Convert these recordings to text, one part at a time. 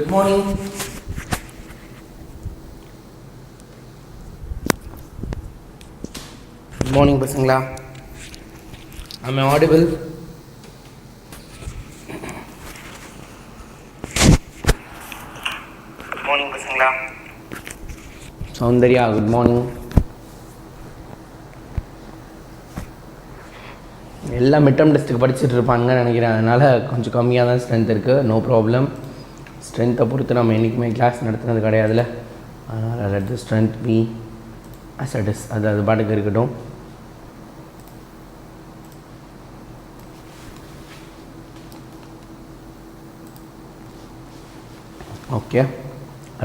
Good morning. Good morning, Pasangla. Am I audible? Good morning, Pasangla. Soundarya, good morning. எல்லாம் midterm டெஸ்ட்டுக்கு படிச்சுட்டு இருப்பாங்கன்னு நினைக்கிறேன். அதனால் கொஞ்சம் கம்மியாக தான் ஸ்ட்ரென்த் இருக்குது. No problem. ஸ்ட்ரென்த்தை பொறுத்து நம்ம என்றைக்குமே கிளாஸ் நடத்துனது கிடையாதுல்ல. அதனால் let the strength be as it is. அது பாட்டுக்கு இருக்கட்டும். Okay,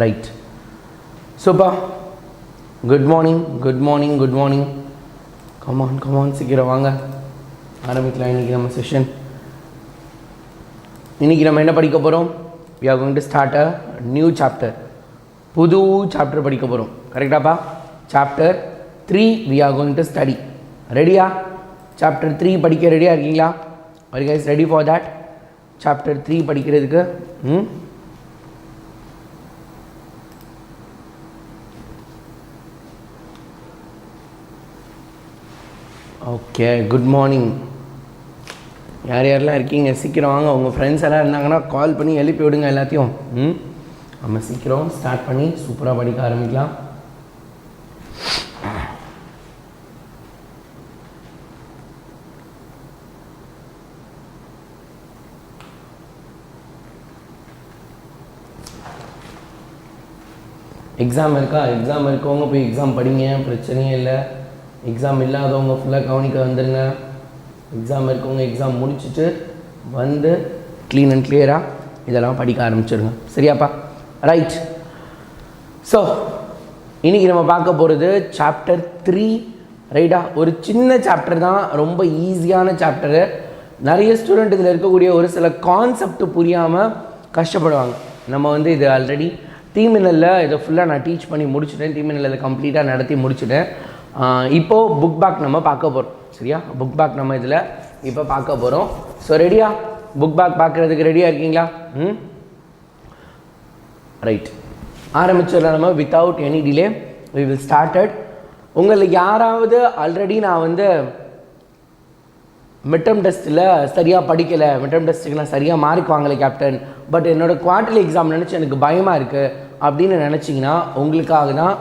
right. Super, good morning, good morning, good morning. Come on சீக்கிரம் வாங்க, ஆரம்பிக்கலாம் இன்றைக்கி நம்ம செஷன். இன்றைக்கி நம்ம என்ன படிக்க போகிறோம்? we are going to start a new chapter. புது சாப்டர் படிக்க போகிறோம். கரெக்டாப்பா? Chapter 3 we are going to study. ரெடியா? சாப்டர் 3 படிக்க ரெடியாக இருக்கீங்களா? are you guys ready for that? Chapter 3 படிக்கிறதுக்கு ஓகே, குட் மார்னிங். யார் யாரெல்லாம் இருக்கீங்க சீக்கிரம் வாங்க. உங்கள் ஃப்ரெண்ட்ஸ் எல்லாம் இருந்தாங்கன்னா கால் பண்ணி எழுப்பி விடுங்க எல்லாத்தையும். நம்ம சீக்கிரம் ஸ்டார்ட் பண்ணி சூப்பராக படிக்க ஆரம்பிக்கலாம். எக்ஸாம் இருக்கா? எக்ஸாம் இருக்கவங்க போய் எக்ஸாம் படிங்க, பிரச்சனையே இல்லை. எக்ஸாம் இல்லாதவங்க ஃபுல்லாக கவனிக்க வந்துடுங்க. எக்ஸாம் இருக்கவங்க எக்ஸாம் முடிச்சுட்டு வந்து க்ளீன் அண்ட் கிளியராக இதெல்லாம் படிக்க ஆரம்பிச்சிடுங்க. சரியாப்பா? ரைட். ஸோ இன்றைக்கி நம்ம பார்க்க போகிறது சாப்டர் 3. ரைட்டா? ஒரு சின்ன சாப்டர் தான், ரொம்ப ஈஸியான சாப்டரு. நிறைய ஸ்டூடெண்ட் இதில் இருக்கக்கூடிய ஒரு சில கான்செப்ட் புரியாமல் கஷ்டப்படுவாங்க. நம்ம இது ஆல்ரெடி தீமின்னலில் இதை ஃபுல்லாக நான் டீச் பண்ணி முடிச்சுட்டேன். தீமின்னலில் கம்ப்ளீட்டாக நடத்தி முடிச்சுட்டேன். இப்போது புக் பேக் நம்ம பார்க்க போகிறோம். சரியா? புக் பேக் நம்ம இதில் இப்போ பார்க்க போகிறோம். ஸோ ரெடியா? புக் பேக் பார்க்குறதுக்கு ரெடியாக இருக்கீங்களா? ரைட், ஆரம்பிச்சிடலாம் நம்ம. Without any delay we will started. உங்களுக்கு யாராவது ஆல்ரெடி நான் மிட்டம் டெஸ்ட்டில் சரியாக படிக்கலை, மிட்டம் டெஸ்ட்டுக்கு நான் சரியாக மார்க் வாங்கலை கேப்டன், பட் என்னோடய குவார்ட்டர்லி எக்ஸாம் நினச்சி எனக்கு பயமாக இருக்குது அப்படின்னு நினச்சிங்கன்னா உங்களுக்காக தான்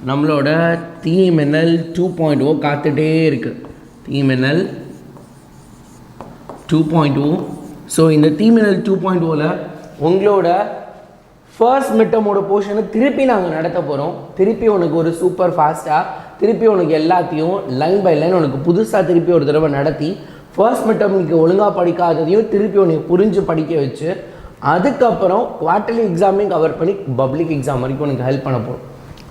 நம்மளோட THEE 2.0 காத்துகிட்டே இருக்குது. THEE 2.0. ஸோ இந்த THEE 2.0ல் உங்களோட ஃபர்ஸ்ட் மிட்டமோட போர்ஷனை திருப்பி நாங்கள் நடத்த போகிறோம். திருப்பி உனக்கு ஒரு சூப்பர் ஃபாஸ்ட்டாக திருப்பி உனக்கு எல்லாத்தையும் லைன் பை லைன் உனக்கு புதுசாக திருப்பி ஒரு தடவை நடத்தி ஃபர்ஸ்ட் மிட்டம் நீங்கள் ஒழுங்காக படிக்காததையும் திருப்பி உனக்கு புரிஞ்சு படிக்க வச்சு அதுக்கப்புறம் குவார்ட்டர்லி எக்ஸாமையும் கவர் பண்ணி பப்ளிக் எக்ஸாம் வரைக்கும் உனக்கு ஹெல்ப் பண்ண போகிறோம்.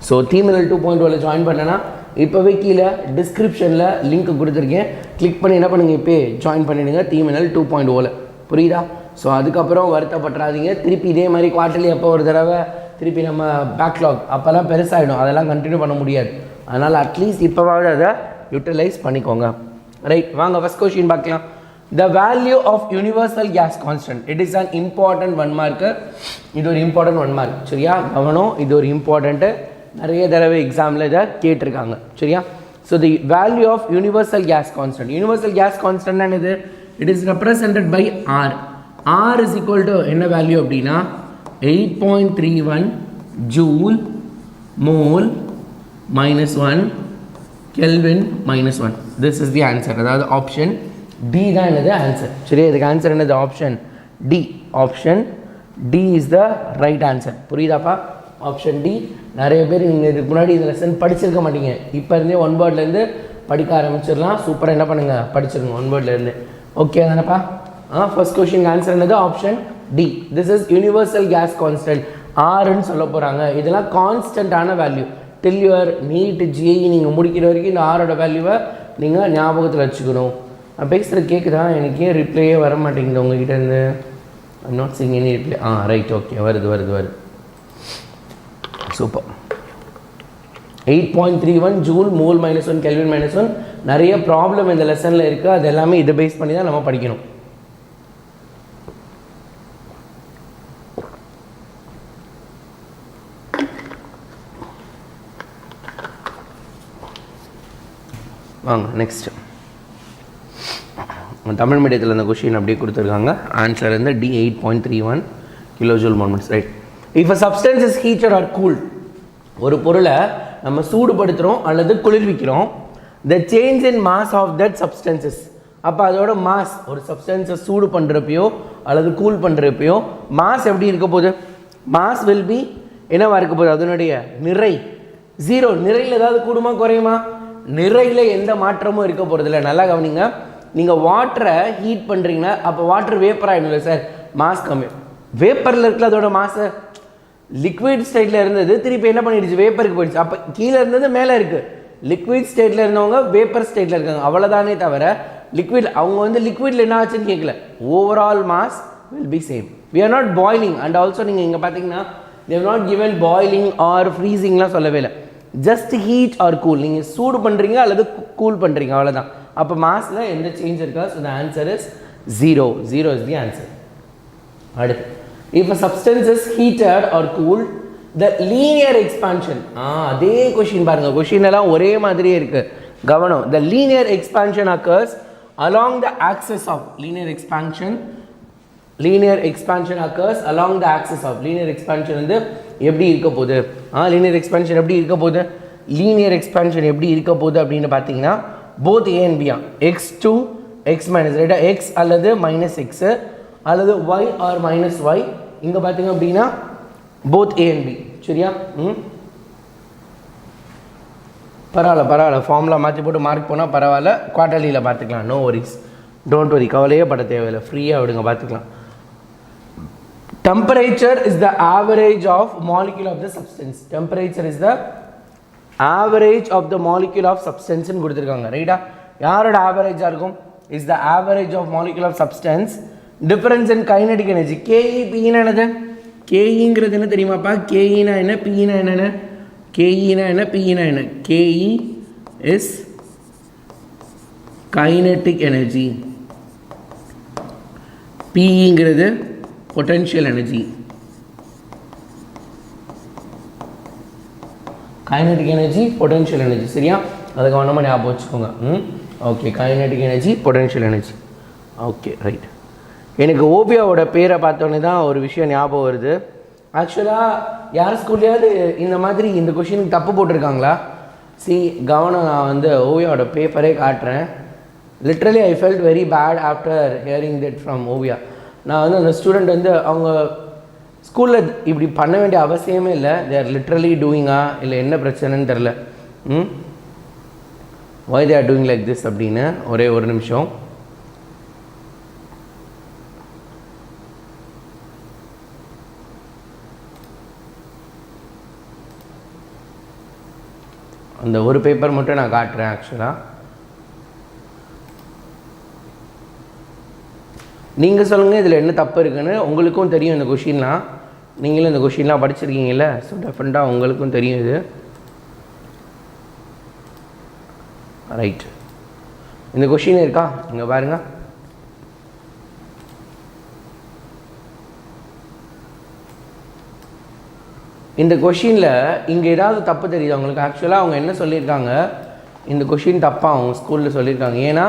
ஸோ THEE 2.0ல் ஜாயின் பண்ணனா இப்போவே கீழே டிஸ்கிரிப்ஷனில் லிங்க் கொடுத்துருக்கேன். கிளிக் பண்ணி என்ன பண்ணுங்கள், இப்போ ஜாயின் பண்ணிவிடுங்க THEE 2.0ல். புரியுதா? ஸோ அதுக்கப்புறம் வருத்தப்பட்டுறாதீங்க. திருப்பி இதே மாதிரி குவார்ட்டர்லி எப்போ ஒரு தடவை திருப்பி நம்ம பேக்லாக் அப்போல்லாம் பெருசாகிடும், அதெல்லாம் கண்டினியூ பண்ண முடியாது. அதனால் அட்லீஸ்ட் இப்போவாவது அதை யூட்டிலைஸ் பண்ணிக்கோங்க. ரைட், வாங்க ஃபஸ்ட் கொஸ்டின் பார்க்கலாம். The value of universal gas constant, it is an important 1 mark. இது ஒரு இம்பார்ட்டன்ட் 1 மார்க். சரியா? கவனம், இது ஒரு இம்பார்ட்டண்ட்டு. நிறைய தடவை எக்ஸாமில் இதை கேட்டிருக்காங்க. சரியா? So the value of universal gas constant. Universal gas constant என்னது? It is represented by R. R is equal to என்ன வேல்யூ அப்படின்னா 8.31 joule mole -1 kelvin -1. This is the answer. அதாவது ஆப்ஷன் டி தான் என்னது ஆன்சர். சரியா? இதுக்கு ஆன்சர் என்னது? Option D. Option D is the right answer. புரியுதாப்பா? Option D. நிறைய பேர் நீங்கள் இதுக்கு முன்னாடி இந்த லெசன் படிச்சிருக்க மாட்டீங்க. இப்போ இருந்தே 1 வேர்ட்லேருந்து படிக்க ஆரம்பிச்சிடலாம். சூப்பராக என்ன பண்ணுங்கள், படிச்சிருங்க 1 வேர்ட்லேருந்து. ஓகே தானேப்பா? ஃபர்ஸ்ட் கொஸ்டின் ஆன்சர் என்னது? Option D. This is universal gas constant. ஆர்ன்னு சொல்ல போகிறாங்க. இதெல்லாம் கான்ஸ்டன்டான value. Till your NEET JEE நீங்கள் முடிக்கிற வரைக்கும் இந்த ஆரோட வேல்யூவை நீங்கள் ஞாபகத்தில் வச்சுக்கணும். நான் பேசுகிறது கேட்குதா? எனக்கு ஏன் ரிப்ளையே வர மாட்டேங்குது உங்ககிட்டேருந்து? I'm not seeing any reply. Right, okay, வருது. சூப்பர். 8.31 joule mole -1 kelvin -1. நிறைய ப்ராப்ளம் இந்த லெசனில் இருக்குது. அது எல்லாமே இதை பேஸ் பண்ணி தான் நம்ம படிக்கணும். வாங்க நெக்ஸ்ட். தமிழ் மீடியத்தில் இந்த கொஷின் அப்படியே கொடுத்துருக்காங்க. ஆன்சர் வந்து D 8.31 kilojoule moments. Right. If a substance is heated or cooled, ஒரு பொருளை நம்ம சூடுபடுத்துகிறோம் அல்லது குளிர்விக்கிறோம், the change in mass of that substances, அப்போ அதோட மாஸ், ஒரு சப்ஸ்டன்ஸை சூடு பண்ணுறப்பையோ அல்லது கூல் பண்ணுறப்பையோ மாஸ் எப்படி இருக்க போகுது? மாஸ் வில் பி என்னவா இருக்க போகுது? அதனுடைய நிறை 0. நிறையில் ஏதாவது கூடுமா குறையுமா? நிறையில் எந்த மாற்றமும் இருக்க போகிறது இல்லை. நல்லா கவனிங்க. நீங்கள் வாட்டரை ஹீட் பண்ணுறீங்கன்னா அப்போ வாட்டர் வேப்பர் ஆகிடும்ல சார், மாஸ் கம்மி. வேப்பரில் இருக்கல அதோட மாசு லிக்விட் ஸ்டேட்டில் இருந்தது, திருப்பி என்ன பண்ணிடுச்சு? வேப்பருக்கு போயிடுச்சு. அப்போ கீழே இருந்தது மேலே இருக்குது. லிக்விட் ஸ்டேட்டில் இருந்தவங்க வேப்பர் ஸ்டேட்டில் இருக்காங்க, அவ்வளோதானே தவிர லிக்விட் அவங்க வந்து லிக்விடில் என்ன ஆச்சுன்னு கேட்கல. Overall mass will be same. We are not boiling. And also நீங்கள் இங்கே பார்த்தீங்கன்னா they've not given boiling or ஃப்ரீசிங்லாம் சொல்லவே இல்லை. Just heat or cool. நீங்கள் சூடு பண்ணுறீங்க அல்லது கூல் பண்ணுறீங்க, அவ்வளோதான். அப்போ மாஸில் எந்த சேஞ்ச் இருக்கா? So the answer is 0. 0 is the answer. அடுத்து, if a substance is heated or cooled, the linear expansion, அதே கொஷின் பாருங்க, கொஷின் எல்லாம் ஒரே மாதிரியே இருக்கு, கவனம். The linear expansion occurs along the axis of linear expansion occurs along the axis of linear expansion வந்து எப்படி இருக்க போகுது? linear expansion எப்படி இருக்க போகுது? linear expansion எப்படி இருக்க போகுது அப்படின்னு பார்த்தீங்கன்னா both a and b, x2 x minus, ரைட்டா? x அல்லது மைனஸ் x அல்லது y ஆர் மைனஸ் y. இங்கே பார்த்தீங்க அப்படின்னா both a and b, சரியா? பரவாயில்ல, ஃபார்முலா மாற்றி போட்டு மார்க் போனால் பரவாயில்ல, குவார்டர்லியில் பார்த்துக்கலாம், நோ வரிஸ், டோன்ட் வரி, கவலையே பட தேவையில்லை, ஃப்ரீயாக விடுங்க, பார்த்துக்கலாம். Temperature is the average of molecule of the substance. Temperature is the average of the molecule of சப்ஸ்டன்ஸ்னு கொடுத்துருக்காங்க, ரைட்டா? யாரோட ஆவரேஜாக இருக்கும்? Is the average of molecule of substance. Difference in kinetic energy. KE பின்னா என்னது? கேஇங்கிறது என்ன தெரியுமாப்பா? கேஇனா என்ன, பின்னா என்னென்ன? கேஇனா என்ன, பின்னா என்ன? கேஇ இஸ் கைனடிக் எனர்ஜி, பிங்கிறது potential energy. Kinetic energy, potential energy, சரியா? அதை கவனமாக ஞாபகம் வச்சுக்கோங்க. Okay, kinetic energy, potential energy. Okay, right. எனக்கு ஓவியாவோட பேரை பார்த்தோன்னே தான் ஒரு விஷயம் ஞாபகம் வருது. ஆக்சுவலாக யார் ஸ்கூல்லையாவது இந்த மாதிரி இந்த கொஷினுக்கு தப்பு போட்டிருக்காங்களா? கவனம், நான் வந்து ஓவியாவோட பேப்பரே காட்டுறேன். Literally I felt very bad after hearing that from Oviya. நான் வந்து அந்த ஸ்டூடெண்ட் வந்து அவங்க ஸ்கூலில் இப்படி பண்ண வேண்டிய அவசியமே இல்லை, தே ஆர் லிட்ரலி டூயிங்கா இல்லை என்ன பிரச்சனைன்னு தெரில. Why they are doing like this அப்படின்னு ஒரே ஒரு நிமிஷம். அந்த ஒரு பேப்பர் மட்டும் நான் காட்டுறேன். ஆக்சுவலாக நீங்கள் சொல்லுங்கள் இதில் என்ன தப்பு இருக்குன்னு. உங்களுக்கும் தெரியும் இந்த கொஷின்லாம், நீங்களும் இந்த கொஷின்லாம் படிச்சிருக்கீங்கல்ல, ஸோ டெஃபினட்டாக உங்களுக்கும் தெரியும் இது. ரைட், இந்த கொஷின் இருக்கா? இங்கே பாருங்கள். இந்த கொஷினில் இங்கே ஏதாவது தப்பு தெரியுது அவங்களுக்கு? ஆக்சுவலாக அவங்க என்ன சொல்லியிருக்காங்க, இந்த கொஷின் தப்பாக அவங்க ஸ்கூலில் சொல்லியிருக்காங்க. ஏன்னா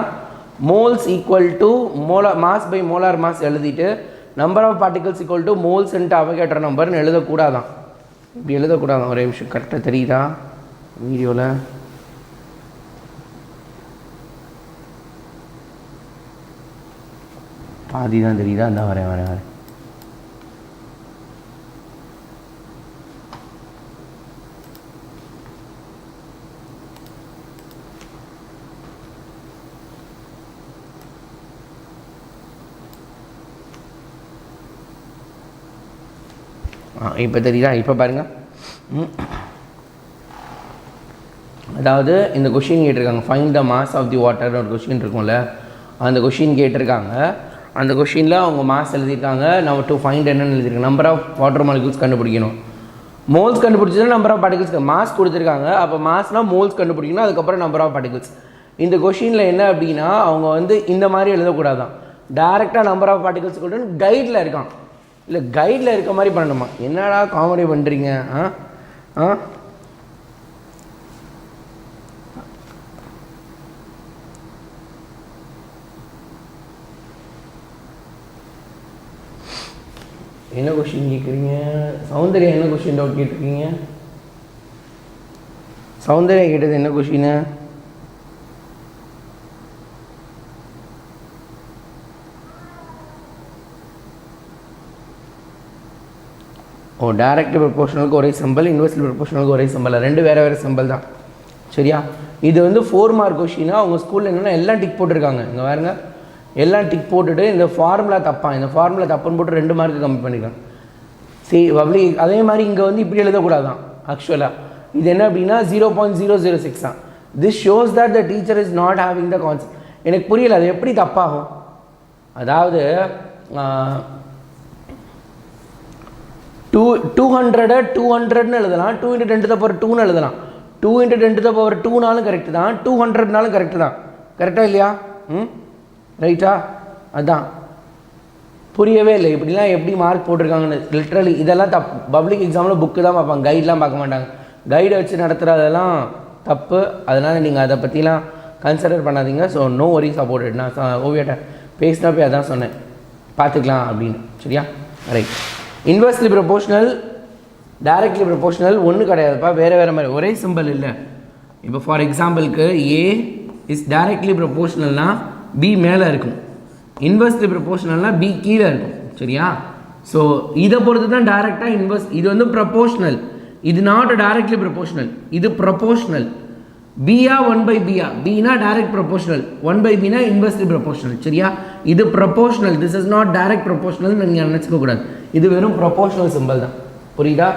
moles equal to molar mass by molar mass எழுதிட்டு number of particles equal to moles into Avogadro நம்பர்னு எழுதக்கூடாதான். இப்படி எழுதக்கூடாதான். ஒரே நிமிஷம், கரெக்டாக தெரியுதா வீடியோவில்? பாதி தான் தெரியுதா? அந்த வரேன். இப்போ தெரியுதா? இப்போ பாருங்கள். அதாவது இந்த கொஷின் கேட்டிருக்காங்க, find the mass of the வாட்டர்னு ஒரு கொஷின் இருக்கும்ல, அந்த கொஷின் கேட்டிருக்காங்க. அந்த கொஷினில் அவங்க மாஸ் எழுதியிருக்காங்க. நம்ம டு ஃபைண்ட் என்னென்னு எழுதியிருக்காங்க, நம்பர் ஆஃப் வாட்டர் மாலிகூல்ஸ் கண்டுபிடிக்கணும். மோல்ஸ் கண்டுபிடிச்சதுன்னா நம்பர் ஆஃப் பார்ட்டிகல்ஸ், மாஸ் கொடுத்துருக்காங்க. அப்போ மாஸ்னால் மோல்ஸ் கண்டுபிடிக்கணும், அதுக்கப்புறம் நம்பர் ஆஃப் பார்ட்டிகல்ஸ். இந்த கொஷினில் என்ன அப்படின்னா அவங்க வந்து இந்த மாதிரி எழுதக்கூடாதான், டேரெக்டாக நம்பர் ஆஃப் பார்ட்டிகல்ஸ் கொண்டு கைடில் இருக்கான். இல்லை கைடில் இருக்க மாதிரி பண்ணணுமா? என்னடா காமெடி பண்ணுறீங்க? என்ன கொஸ்டின் கேட்குறீங்க? சௌந்தர்யா என்ன கொஸ்டின் டவுட் கேட்டிருக்கீங்க? சௌந்தர்யா கேட்டது என்ன கொஸ்டின்? ஓ, டைரக்ட்லி ப்ரொபோஷனலுக்கு ஒரே சிம்பிள், இன்வெர்ஸ்லி ப்ரொபோஷனலுக்கு ஒரே சிம்பிள், ரெண்டு வேறு வேறு சிம்பிள் தான். சரியா? இது வந்து 4 மார்க் கொஸ்டினாக அவங்க ஸ்கூலில் என்னென்னா எல்லாம் டிக் போட்டிருக்காங்க. இங்கே பாருங்க, எல்லாம் டிக் போட்டுட்டு இந்த ஃபார்முலா தப்பான், இந்த ஃபார்முலா தப்புன்னு போட்டு 2 மார்க்கு கம்மி பண்ணிக்கலாம். சரி பப்ளிக் அதே மாதிரி இங்கே வந்து இப்படி எழுதக்கூடாதான். ஆக்சுவலாக இது என்ன அப்படின்னா 0.006 தான். This shows that the teacher is not having the concept. எனக்கு புரியல, அது எப்படி தப்பாகும்? அதாவது 200ன்னு எழுதலாம், 2 × 10⁻²ன்னு எழுதலாம். 2 × 10⁻²னாலும் கரெக்டு தான், 200னாலும் கரெக்டு தான். கரெக்டாக இல்லையா? ரைட்டா? அதுதான் புரியவே இல்லை. இப்படிலாம் எப்படி மார்க் போட்டிருக்காங்கன்னு லிட்ரலி இதெல்லாம் பப்ளிக் எக்ஸாமில் புக்கு தான் பார்ப்பாங்க, கைடெலாம் பார்க்க மாட்டாங்க. கைடை வச்சு நடத்துகிறதெல்லாம் தப்பு. அதனால் நீங்கள் அதை பற்றிலாம் கன்சிடர் பண்ணாதீங்க. So no worries about it. நான் ஓவியாட்ட பேசினப்போ அதான் சொன்னேன், பார்த்துக்கலாம் அப்படின்னு. சரியா? Right. Inversely proportional, directly proportional ஒன்றும் கிடையாதுப்பா, வேறு வேறு மாதிரி, ஒரே சிம்பிள் இல்லை. இப்போ ஃபார் எக்ஸாம்பிளுக்கு ஏ இஸ் டைரக்ட்லி ப்ரொபோஷனல்னால் பி மேலே இருக்கும், இன்வெர்ஸ்லி ப்ரொபோஷனல்னால் பி கீழே இருக்கும். சரியா? ஸோ இதை பொறுத்து தான் டைரெக்டாக இன்வெர்ஸ். இது வந்து ப்ரொபோஷனல், இது நாட் டைரக்ட்லி ப்ரொபோஷனல், இது ப்ரொபோஷனல். பியா 1/bயா, பினா டைரக்ட் ப்ரொபோஷனல், 1/bனா இன்வெர்ஸ்லி ப்ரொபோஷனல். சரியா? இது proportional, this is not direct proportional நீங்கள் நினச்சிக்க கூடாது. இது வெறும் ப்ரொபோஷனல் சிம்பிள் தான். புரியுதா?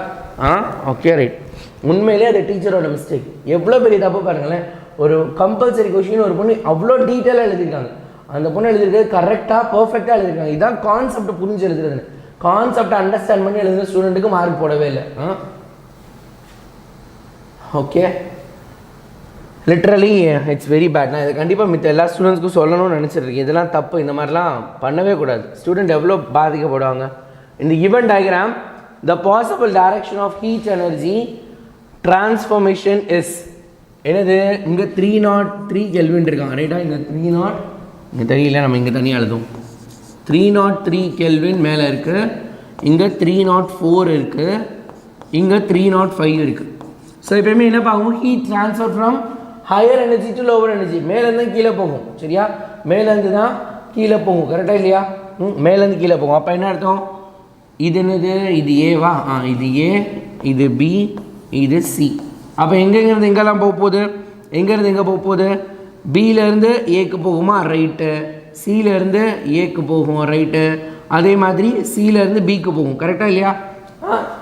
Okay right. உண்மையிலே அது டீச்சரோட மிஸ்டேக். எவ்வளோ பெரிய தப்பு பாருங்களேன். ஒரு கம்பல்சரி கொஷின் ஒரு பொண்ணு அவ்வளோ டீட்டெயிலாக எழுதியிருக்காங்க. அந்த பொண்ணு எழுதிருக்கிறது கரெக்டாக பர்ஃபெக்டாக எழுதியிருக்காங்க. இதுதான் கான்செப்ட் புரிஞ்சு எழுதுறது. கான்செப்டை அண்டர்ஸ்டாண்ட் பண்ணி எழுதுகிற ஸ்டூடெண்ட்டுக்கு மார்க் போடவே இல்லை. Okay, literally it's very bad. நான் இது கண்டிப்பாக மித்த எல்லா ஸ்டூடெண்ட்ஸ்க்கும் சொல்லணும்னு நினச்சிட்ருக்கேன். இதெல்லாம் தப்பு, இந்த மாதிரிலாம் பண்ணவே கூடாது. ஸ்டூடெண்ட் எவ்வளோ பாதிக்கப்படுவாங்க. இந்த given diagram, the possible direction of heat energy transformation is என்னது? இங்கே 303 Kelvin இருக்காங்க. ரைட்டா? இங்கே 30 இங்கே தெரியல, நம்ம இங்கே தனியாக எழுதும். 303 Kelvin மேலே இருக்குது, இங்கே 304 இருக்குது, இங்கே 305 இருக்குது. ஸோ எப்பயுமே என்ன பார்க்கணும்? Heat transfer from higher energy to lower energy. மேலேருந்து கீழே போகும். சரியா? மேலேருந்து தான் கீழே போகும். கரெக்டாக இல்லையா? மேலேருந்து கீழே போகும். அப்போ என்ன அர்த்தம்? இது என்னது? இது ஏவா? இது ஏ, இது பி, இது சி. அப்போ எங்கேருந்து எங்கெல்லாம் போக போகுது? எங்கேருந்து எங்கே போக போகுது? பியிலேருந்து ஏக்கு போகுமா? ரைட்டு. சியிலேருந்து ஏக்கு போகும். ரைட்டு. அதே மாதிரி சியிலேருந்து பிக்கு போகும். கரெக்டாக இல்லையா?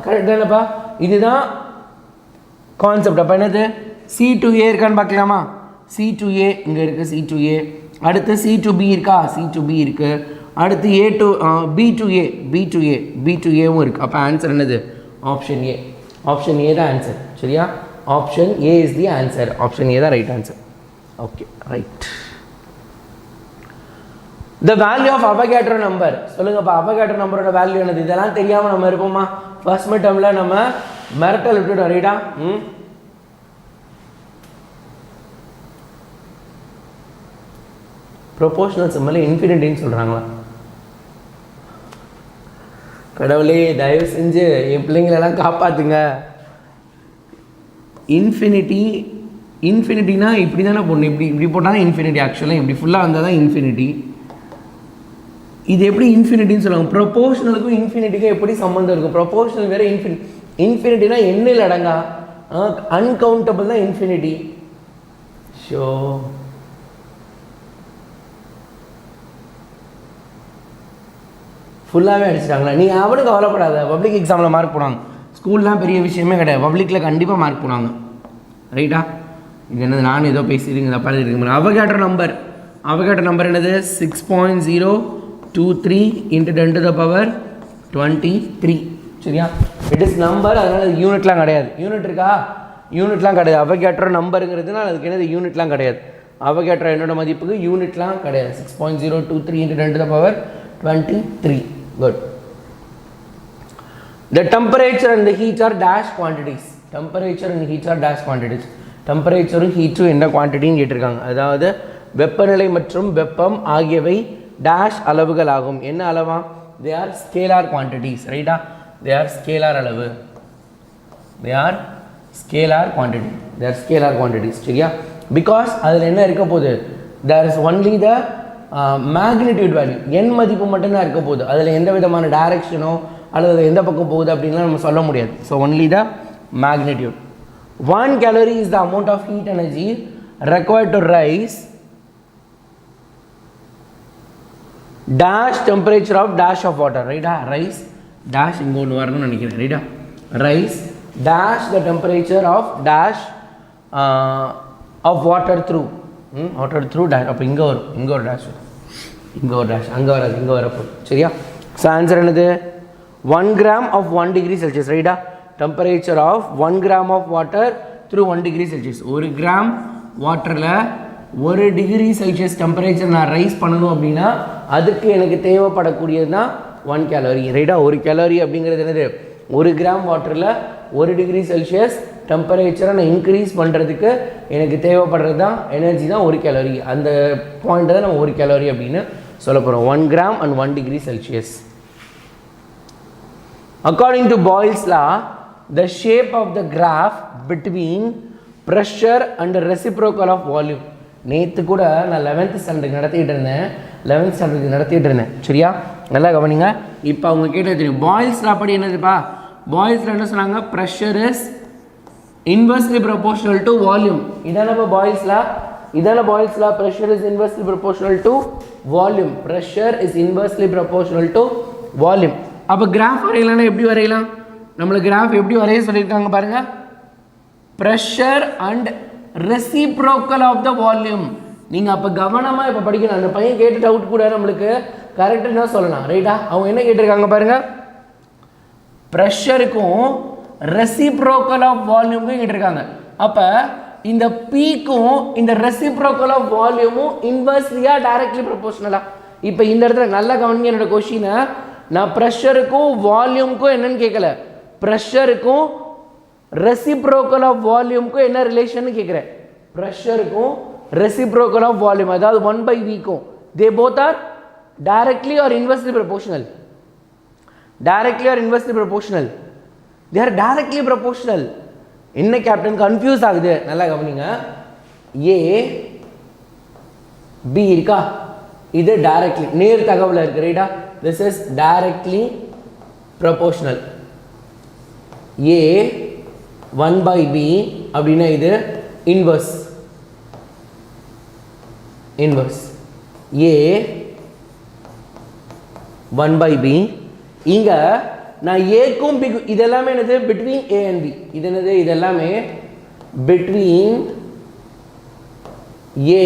கரெக்ட் தானேப்பா? இதுதான் கான்செப்ட். அப்போ என்னது? சி டு ஏ இருக்கான்னு பார்க்கலாமா? சி டு ஏ இங்கே இருக்குது, சி டு ஏ. அடுத்து சி டு பி இருக்கா? சி டு பி இருக்குது. அடுத்து A to B to A, B to A, B to ஏவும் இருக்குது. அப்போ ஆன்சர் என்னது? Option A. ஆப்ஷன் ஏ தான் ஆன்சர். சரியா? Option A is the answer. Option A தான் right answer. Okay right. The value of Avogadro number சொல்லுங்கப்பா. Avogadro நம்பரோட value என்னது? இதெல்லாம் தெரியாமல் நம்ம இருப்போமா? ஃபர்ஸ்ட் மிட்டமில் நம்ம மிரட்டல் விட்டுட்டோம். ரைட்டா? ப்ரொபோஷனல் சிம்பிள் இன்ஃபினிட்டின்னு சொல்கிறாங்களா? கடவுளே தயவு செஞ்சு என் பிள்ளைங்களெல்லாம் காப்பாற்றுங்க. இன்ஃபினிட்டினா இப்படி தானே போடணும். இப்படி போட்டால் தான் இன்ஃபினிட்டி. ஆக்சுவலாக இப்படி ஃபுல்லாக வந்தால் தான் இன்ஃபினிட்டி. இது எப்படி இன்ஃபினிட்டின்னு சொல்லுவாங்க? ப்ரொபோஷனலுக்கும் இன்ஃபினிட்டிக்கும் எப்படி சம்மந்தம் இருக்கும்? ப்ரொபோஷனல் வேறு, இன்ஃபினிட்டினா எண்ணில் அடங்கா, அன்கவுண்டபிள் தான் இன்ஃபினிட்டி. ஷோ ஃபுல்லாகவே அடிச்சிட்டாங்களா? நீ அவனுக்கு கவலைப்படாத. பப்ளிக் எக்ஸாமில் மார்க் போடுவாங்க. ஸ்கூல்லாம் பெரிய விஷயமே கிடையாது. பப்ளிக்கில் கண்டிப்பாக மார்க் போடுவாங்க. ரைட்டா? இது என்னது? நான் ஏதோ பேசியிருக்கேன், தப்பாக இருக்கு. அவகேட்ரோ நம்பர் என்னது? 6.023 × 10⁻23. சரியா? It is number. அதனால் யூனிட்லாம் கிடையாது. யூனிட் இருக்கா? யூனிட்லாம் கிடையாது. அவகேட்ரோ நம்பருங்கிறதுனால அதுக்கு என்னது? யூனிட்லாம் கிடையாது. அவகேட்ரோ என்னோட மதிப்புக்கு யூனிட்லாம் கிடையாது. 6.023 × 10⁻23. Good. The temperature and the heat are dash quantities. Temperature and heat are dash quantities. Temperatureம் ஹீட்டும் என்ன குவான்டிட்டின்னு கேட்டிருக்காங்க. அதாவது வெப்பநிலை மற்றும் வெப்பம் ஆகியவை டேஷ் அளவுகள் ஆகும். என்ன அளவா? they are scalar quantities, right? They are scalar அளவு, they are scalar quantity, they are scalar quantities, சரியா? Because அதில் என்ன இருக்க போகுது, there is only the magnitude value, n மதிப்பு மட்டும்தான் இருக்க போகுது, அதில் எந்த விதமான டைரக்ஷனோ அல்லது எந்த பக்கம் போகுது அப்படின்லாம் நம்ம சொல்ல முடியாது. So only the magnitude. 1 calorie is the amount of heat energy required to rise dash temperature of dash of water, right? Rise dash இங்கே ஒன்று வரணும்னு நினைக்கிறேன், ரைட்டா? rise dash the temperature of dash of water through water through dash. அப்போ இங்கே வரும், இங்கே ஒரு dash, இங்கே ஒரு dash, அங்கே வராது, இங்கே வரப்போகுது, சரியா? ஸோ ஆன்சர் என்னது? 1 gram of 1 degree Celsius, ரைட்டா? temperature of 1 gram of water through 1 degree Celsius. 1 gram வாட்டரில் 1 டிகிரி செல்சியஸ் டெம்பரேச்சர் நான் ரைஸ் பண்ணணும் அப்படின்னா அதுக்கு எனக்கு தேவைப்படக்கூடியது தான் 1 கேலரி, ரைட்டா? 1 கேலரி அப்படிங்கிறது என்னது? 1 கிராம் வாட்டரில் 1 டிகிரி செல்சியஸ் டெம்பரேச்சரை நான் இன்க்ரீஸ் பண்ணுறதுக்கு எனக்கு தேவைப்படுறது தான் எனர்ஜி தான் 1 கேலரி. அந்த பாயிண்ட்டை தான் நம்ம 1 கேலரி அப்படின்னு சொல்ல போகிறோம். 1 gram and 1 degree Celsius. According to Boyle's law, the shape of the graph between pressure and reciprocal of volume. நேற்று கூட நான் 11th ஸ்டாண்டர்ட் நடத்திட்டு இருந்தேன், சரியா? நல்லா கவனிங்க. இப்போ அவங்க கேட்டது தெரியும், பாயில்ஸ் லா படி என்னதுப்பா? பாயில்ஸ் லா என்ன சொன்னாங்க? Pressure is inversely proportional to volume. இதானப்பா பாயில்ஸ் லா? இதான Boyle's law? Pressure is inversely proportional to volume. Pressure is inversely proportional to volume. அப்போ கிராஃப் வரையலாம்னா எப்படி வரையலாம்? நம்மளுக்கு கிராஃப் எப்படி வரைய சொல்லியிருக்காங்க பாருங்க. Pressure and reciprocal of the volume. நீங்கள் அப்போ கவனமாக இப்போ படிக்கணும். அந்த பையன் கேட்டு டவுட் கூட நம்மளுக்கு கரெக்டாக தான் சொல்லலாம், ரைட்டா? அவங்க என்ன கேட்டிருக்காங்க பாருங்க, ப்ரெஷருக்கும் ரெசிப்ரோக்கல் ஆஃப் வால்யூமுக்கும் கேட்டிருக்காங்க. அப்போ இந்த பீக்கும் இந்த ரெசிப்ரோக்கல் ஆஃப் வால்யூமும் இன்வெர்ஸ்லியா டைரக்ட்லி ப்ரொபோர்ஷனலா? இப்போ இந்த இடத்துல நல்லா கவனிங்க என்னோட கொஸ்டினை. நான் ப்ரெஷருக்கும் வால்யூமுக்கும் என்னன்னு கேட்கல, ப்ரெஷருக்கும் ரெசிப்ரோக்கல் ஆஃப் வால்யூமுக்கும் என்ன ரிலேஷன் கேட்குறேன். ப்ரெஷருக்கும் ரெசிப்ரோக்கல் ஆஃப் வால்யூம், அதாவது 1/v-க்கும் they both are directly or inversely proportional? Directly or inversely proportional? They are directly proportional. என்ன கேப்டன் கன்ஃபியூஸ் ஆகுது? நல்லா கவனிங்க. ஏ பி இருக்கா, இது டைரக்ட்லி நேர் தகவல் இருக்கு, ரைட்டா? This is directly proportional. A 1/b அப்படின்னா இது inverse. A 1/b. இங்க நான் ஏக்கும் பி, இதெல்லாமே என்னது? between A and B. இது என்னது? இதெல்லாமே between A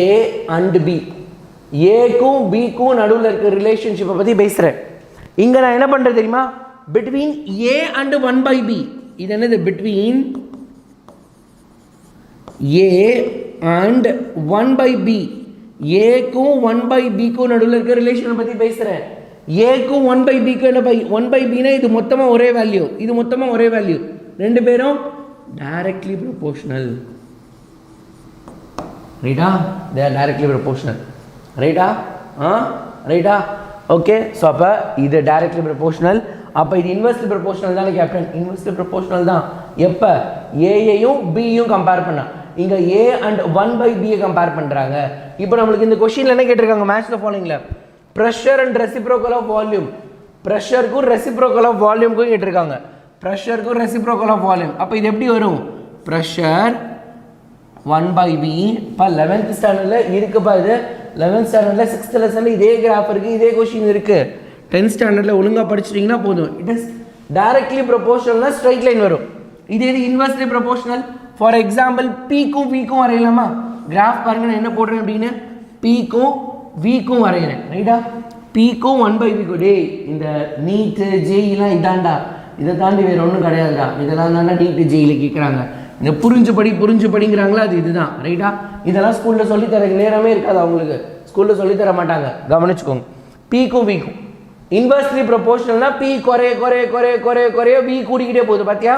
and B. ஏக்கும் பிக்கும் நடுவில் இருக்க ரிலேஷன்ஷிப்பை பற்றி பேசுகிறேன். இங்கே நான் என்ன பண்ணுறது தெரியுமா? Between A and 1/b. இது என்னது? Between A and 1/b. ஏக்கும் 1/bக்கும் நடுவில் இருக்க ரிலேஷனை பற்றி பேசுகிறேன். ஏக்கும் 1/bக்கும் என்ன? 1/bனா இது மொத்தமாக ஒரே வேல்யூ, இது மொத்தமாக ஒரே வேல்யூ, ரெண்டு பேரும் டைரக்ட்லி ப்ரொபோர்ஷனல், ரைட்டா? தே ஆர் டைரக்ட்லி ப்ரொபோர்ஷனல், ரைட்டா? ரைட்டா? ஓகே. ஸோ அப்போ இது டைரக்ட்லி ப்ரொபோர்ஷனல், அப்போ இது இன்வெர்ஸ்லி ப்ரொபோர்ஷனல் தானே கேப்டன்? இன்வெர்ஸ்லி ப்ரொபோர்ஷனல் தான். எப்போ? ஏயையும் பியும் கம்பேர் பண்ண. இங்கே ஏ அண்ட் 1/b கம்பேர் பண்ணுறாங்க. இப்போ நம்மளுக்கு இந்த கொஸ்டினில் என்ன கேட்டிருக்காங்க? மேட்ச் த ஃபாலோயிங்கில் pressure and reciprocal of volume. ப்ரெஷருக்கும் ரெசிப்ரோக்கல் ஆஃப் வால்யூமுக்கும் கேட்டிருக்காங்க. ப்ரெஷருக்கும் ரெசிப்ரோக்கல் ஆஃப் வால்யூம். அப்போ இது எப்படி வரும்? Pressure 1/b. இப்போ 11th ஸ்டாண்டர்டில் இருக்குப்பா. இது 11th ஸ்டாண்டர்டில் 6th லெசனில் இதே கிராஃப் இருக்குது, இதே கொஸ்டின் இருக்குது. 10th ஸ்டாண்டர்டில் ஒழுங்காக படிச்சிட்டிங்கன்னா போதும். இட் இஸ் டைரக்ட்லி ப்ரொபோர்ஷனல்னா ஸ்ட்ரைட் லைன் வரும். இது இன்வெர்ஸ்லி ப்ரொபோர்ஷனல். ஃபார் எக்ஸாம்பிள் பிக்கும் விக்கும் வரையலாமா? கிராஃப் பாருங்க, நான் என்ன போடுறேன் அப்படின்னு, பிக்கும் விக்கும் வரைகிறேன், ரைட்டா? பிக்கும் 1/bக்கும். டே இந்த நீட்டு ஜேஇலாம் இதாண்டா, இதை தாண்டி வேறு ஒன்றும் கிடையாதுடா, இதெல்லாம் தாண்டா நீட்டு ஜேஇல கேட்குறாங்க. இந்த புரிஞ்சு படிங்கிறாங்களா, அது இதுதான், ரைட்டா? இதெல்லாம் ஸ்கூலில் சொல்லித்தர நேரமே இருக்காது அவங்களுக்கு, ஸ்கூலில் சொல்லித்தர மாட்டாங்க, கவனிச்சுக்கோங்க. பிக்கும் விக்கும் இன்வெர்ஸ்லி ப்ரொபோர்ஷனல்னா பி குறைய வி கூடிக்கிட்டே போகுது. பார்த்தியா?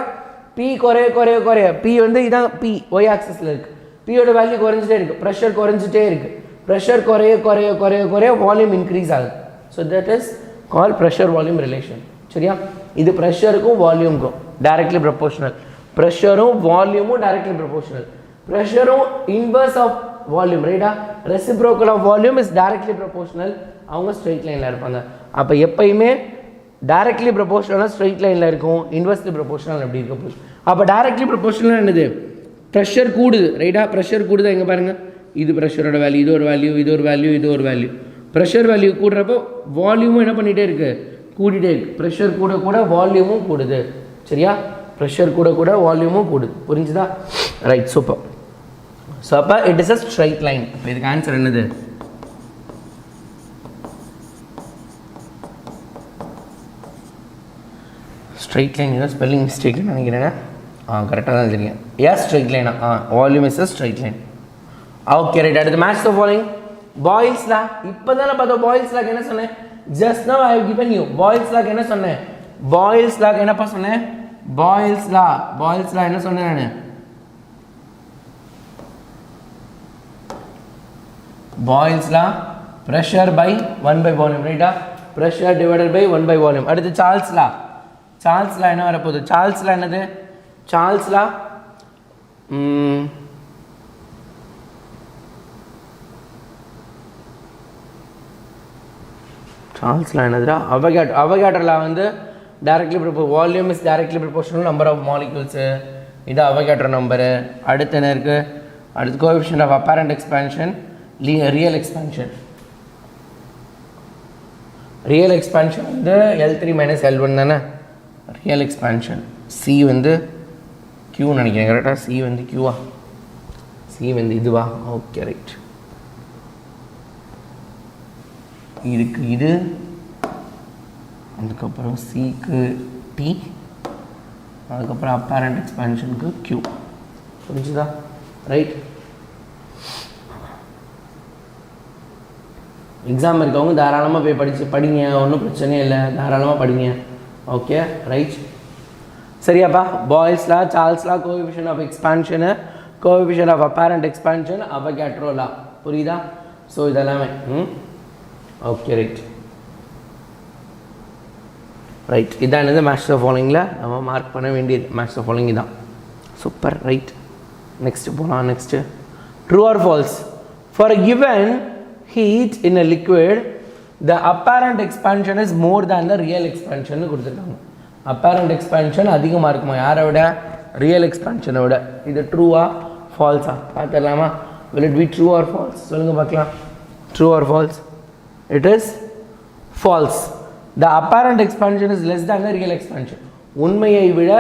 பி குறைய பி வந்து இதான் பி ஒய் ஆக்சஸில் இருக்குது. பியோட வேல்யூ குறைஞ்சிட்டே இருக்குது, ப்ரெஷர் குறைஞ்சிட்டே இருக்குது. ப்ரெஷர் குறைய வால்யூம் இன்க்ரீஸ் ஆகுது. So that is called pressure volume relation. சரியா? இது ப்ரெஷருக்கும் வால்யூமுக்கும் directly proportional. ப்ரெஷரும் வால்யூமும் directly proportional. ப்ரெஷரும் inverse of volume, ரைட்டா? reciprocal of volume is directly proportional. அவங்க ஸ்ட்ரெயிட் லைனில் இருப்பாங்க. அப்போ எப்பயுமே directly proportional ஸ்ட்ரெயிட் லைனில் இருக்கும், inversely proportional எப்படி இருக்க போகுது. அப்போ directly proportional என்னது? ப்ரெஷர் கூடுது, ரைட்டா? ப்ரெஷர் கூடுதா இங்கே பாருங்கள், இது ப்ரெஷரோட வேல்யூ, இது ஒரு வேல்யூ, இது ஒரு வேல்யூ, இது ஒரு வேல்யூ. ப்ரெஷர் வேல்யூ கூடுறப்போ வால்யூமும் என்ன பண்ணிகிட்டே இருக்குது? கூடிட்டே இருக்குது. ப்ரெஷர் கூட கூட வால்யூமும் கூடுது. சரியா? ப்ரெஷர் கூட கூட வால்யூமும் கூடுது. புரிஞ்சுதா? Right, super. ஸோ அப்போ it is a straight line. இப்போ இதுக்கு ஆன்சர் என்னது? ஸ்ட்ரைட் லைன் ஏதோ ஸ்பெல்லிங் மிஸ்டேக்னு நினைக்கிறேங்க. கரெக்டாக தான் தெரியும். ஸ்ட்ரைட் லைனா? Volume is a straight line. Okay, right. அடுத்து match the following. Boyle's law. இப்போ தானே பார்த்தோம் பாயில்ஸ் லாக்கு என்ன சொன்னேன்? Just now I have given you. Boyle's லாக்கு என்ன சொன்னேன்? பாயில்ஸ் லாக்கு என்னப்பா சொன்னேன்? Boils law. பாயில்ஸ் லா என்ன சொன்னேன் நான்? Boils law pressure by 1 by volume, ரைட்டா? pressure divided by 1 by volume. அடுத்து சார்ல்ஸ் லா. சார்ல்ஸ் லா என்ன வரப்போகுது? சார்ல்ஸ் லா என்னது? சார்ல்ஸ் லா சார்ல்ஸ் லா என்னதுடா? அவகேட்ரோ லா வந்து directly volume is directly proportional to number of molecules. இது அவகேட்ரோ நம்பரு. அடுத்து என்ன இருக்குது? அடுத்து coefficient of apparent expansion, real expansion. real expansion வந்து L3 minus L1 தானே? real expansion. C வந்து Q நினைக்கிறேன், கரெக்டாக? C வந்து Qவா? C வந்து இதுவா? Okay, right. இதுக்கு இது, அதுக்கப்புறம் சிக்கு டி, அதுக்கப்புறம் அப்பேரண்ட் எக்ஸ்பான்ஷனுக்கு Q. புரிஞ்சுதா? ரைட். எக்ஸாம் இருக்கவங்க தாராளமாக போய் படிங்க, ஒன்றும் பிரச்சனையே இல்லை, தாராளமாக படிங்க. Okay, right. சரியாப்பா? Boyle's law, Charles law, coefficient of expansion, coefficient of apparent expansion, Avogadro law. புரியுதா? ஸோ இதெல்லாமே ஓகே, ரைட். ரைட், இதான் என்னது? மேட்ச் த ஃபாலோயிங்கில் நம்ம மார்க் பண்ண வேண்டியது மேட்ச் த ஃபாலோயிங் தான். Super, right. நெக்ஸ்ட்டு போகலாம். Next true or false. For a given heat in a liquid, the apparent expansion is more than the real expansion னு கொடுத்துருக்காங்க. apparent expansion அதிகமாக இருக்குமா யாரை விட? ரியல் எக்ஸ்பான்ஷனை விட. இது ட்ரூவா ஃபால்ஸா பார்த்துடலாமா? will it be true or false? சொல்லுங்கள் பார்க்கலாம். true or false? it is false. the apparent expansion is less than the real expansion. உண்மையை விட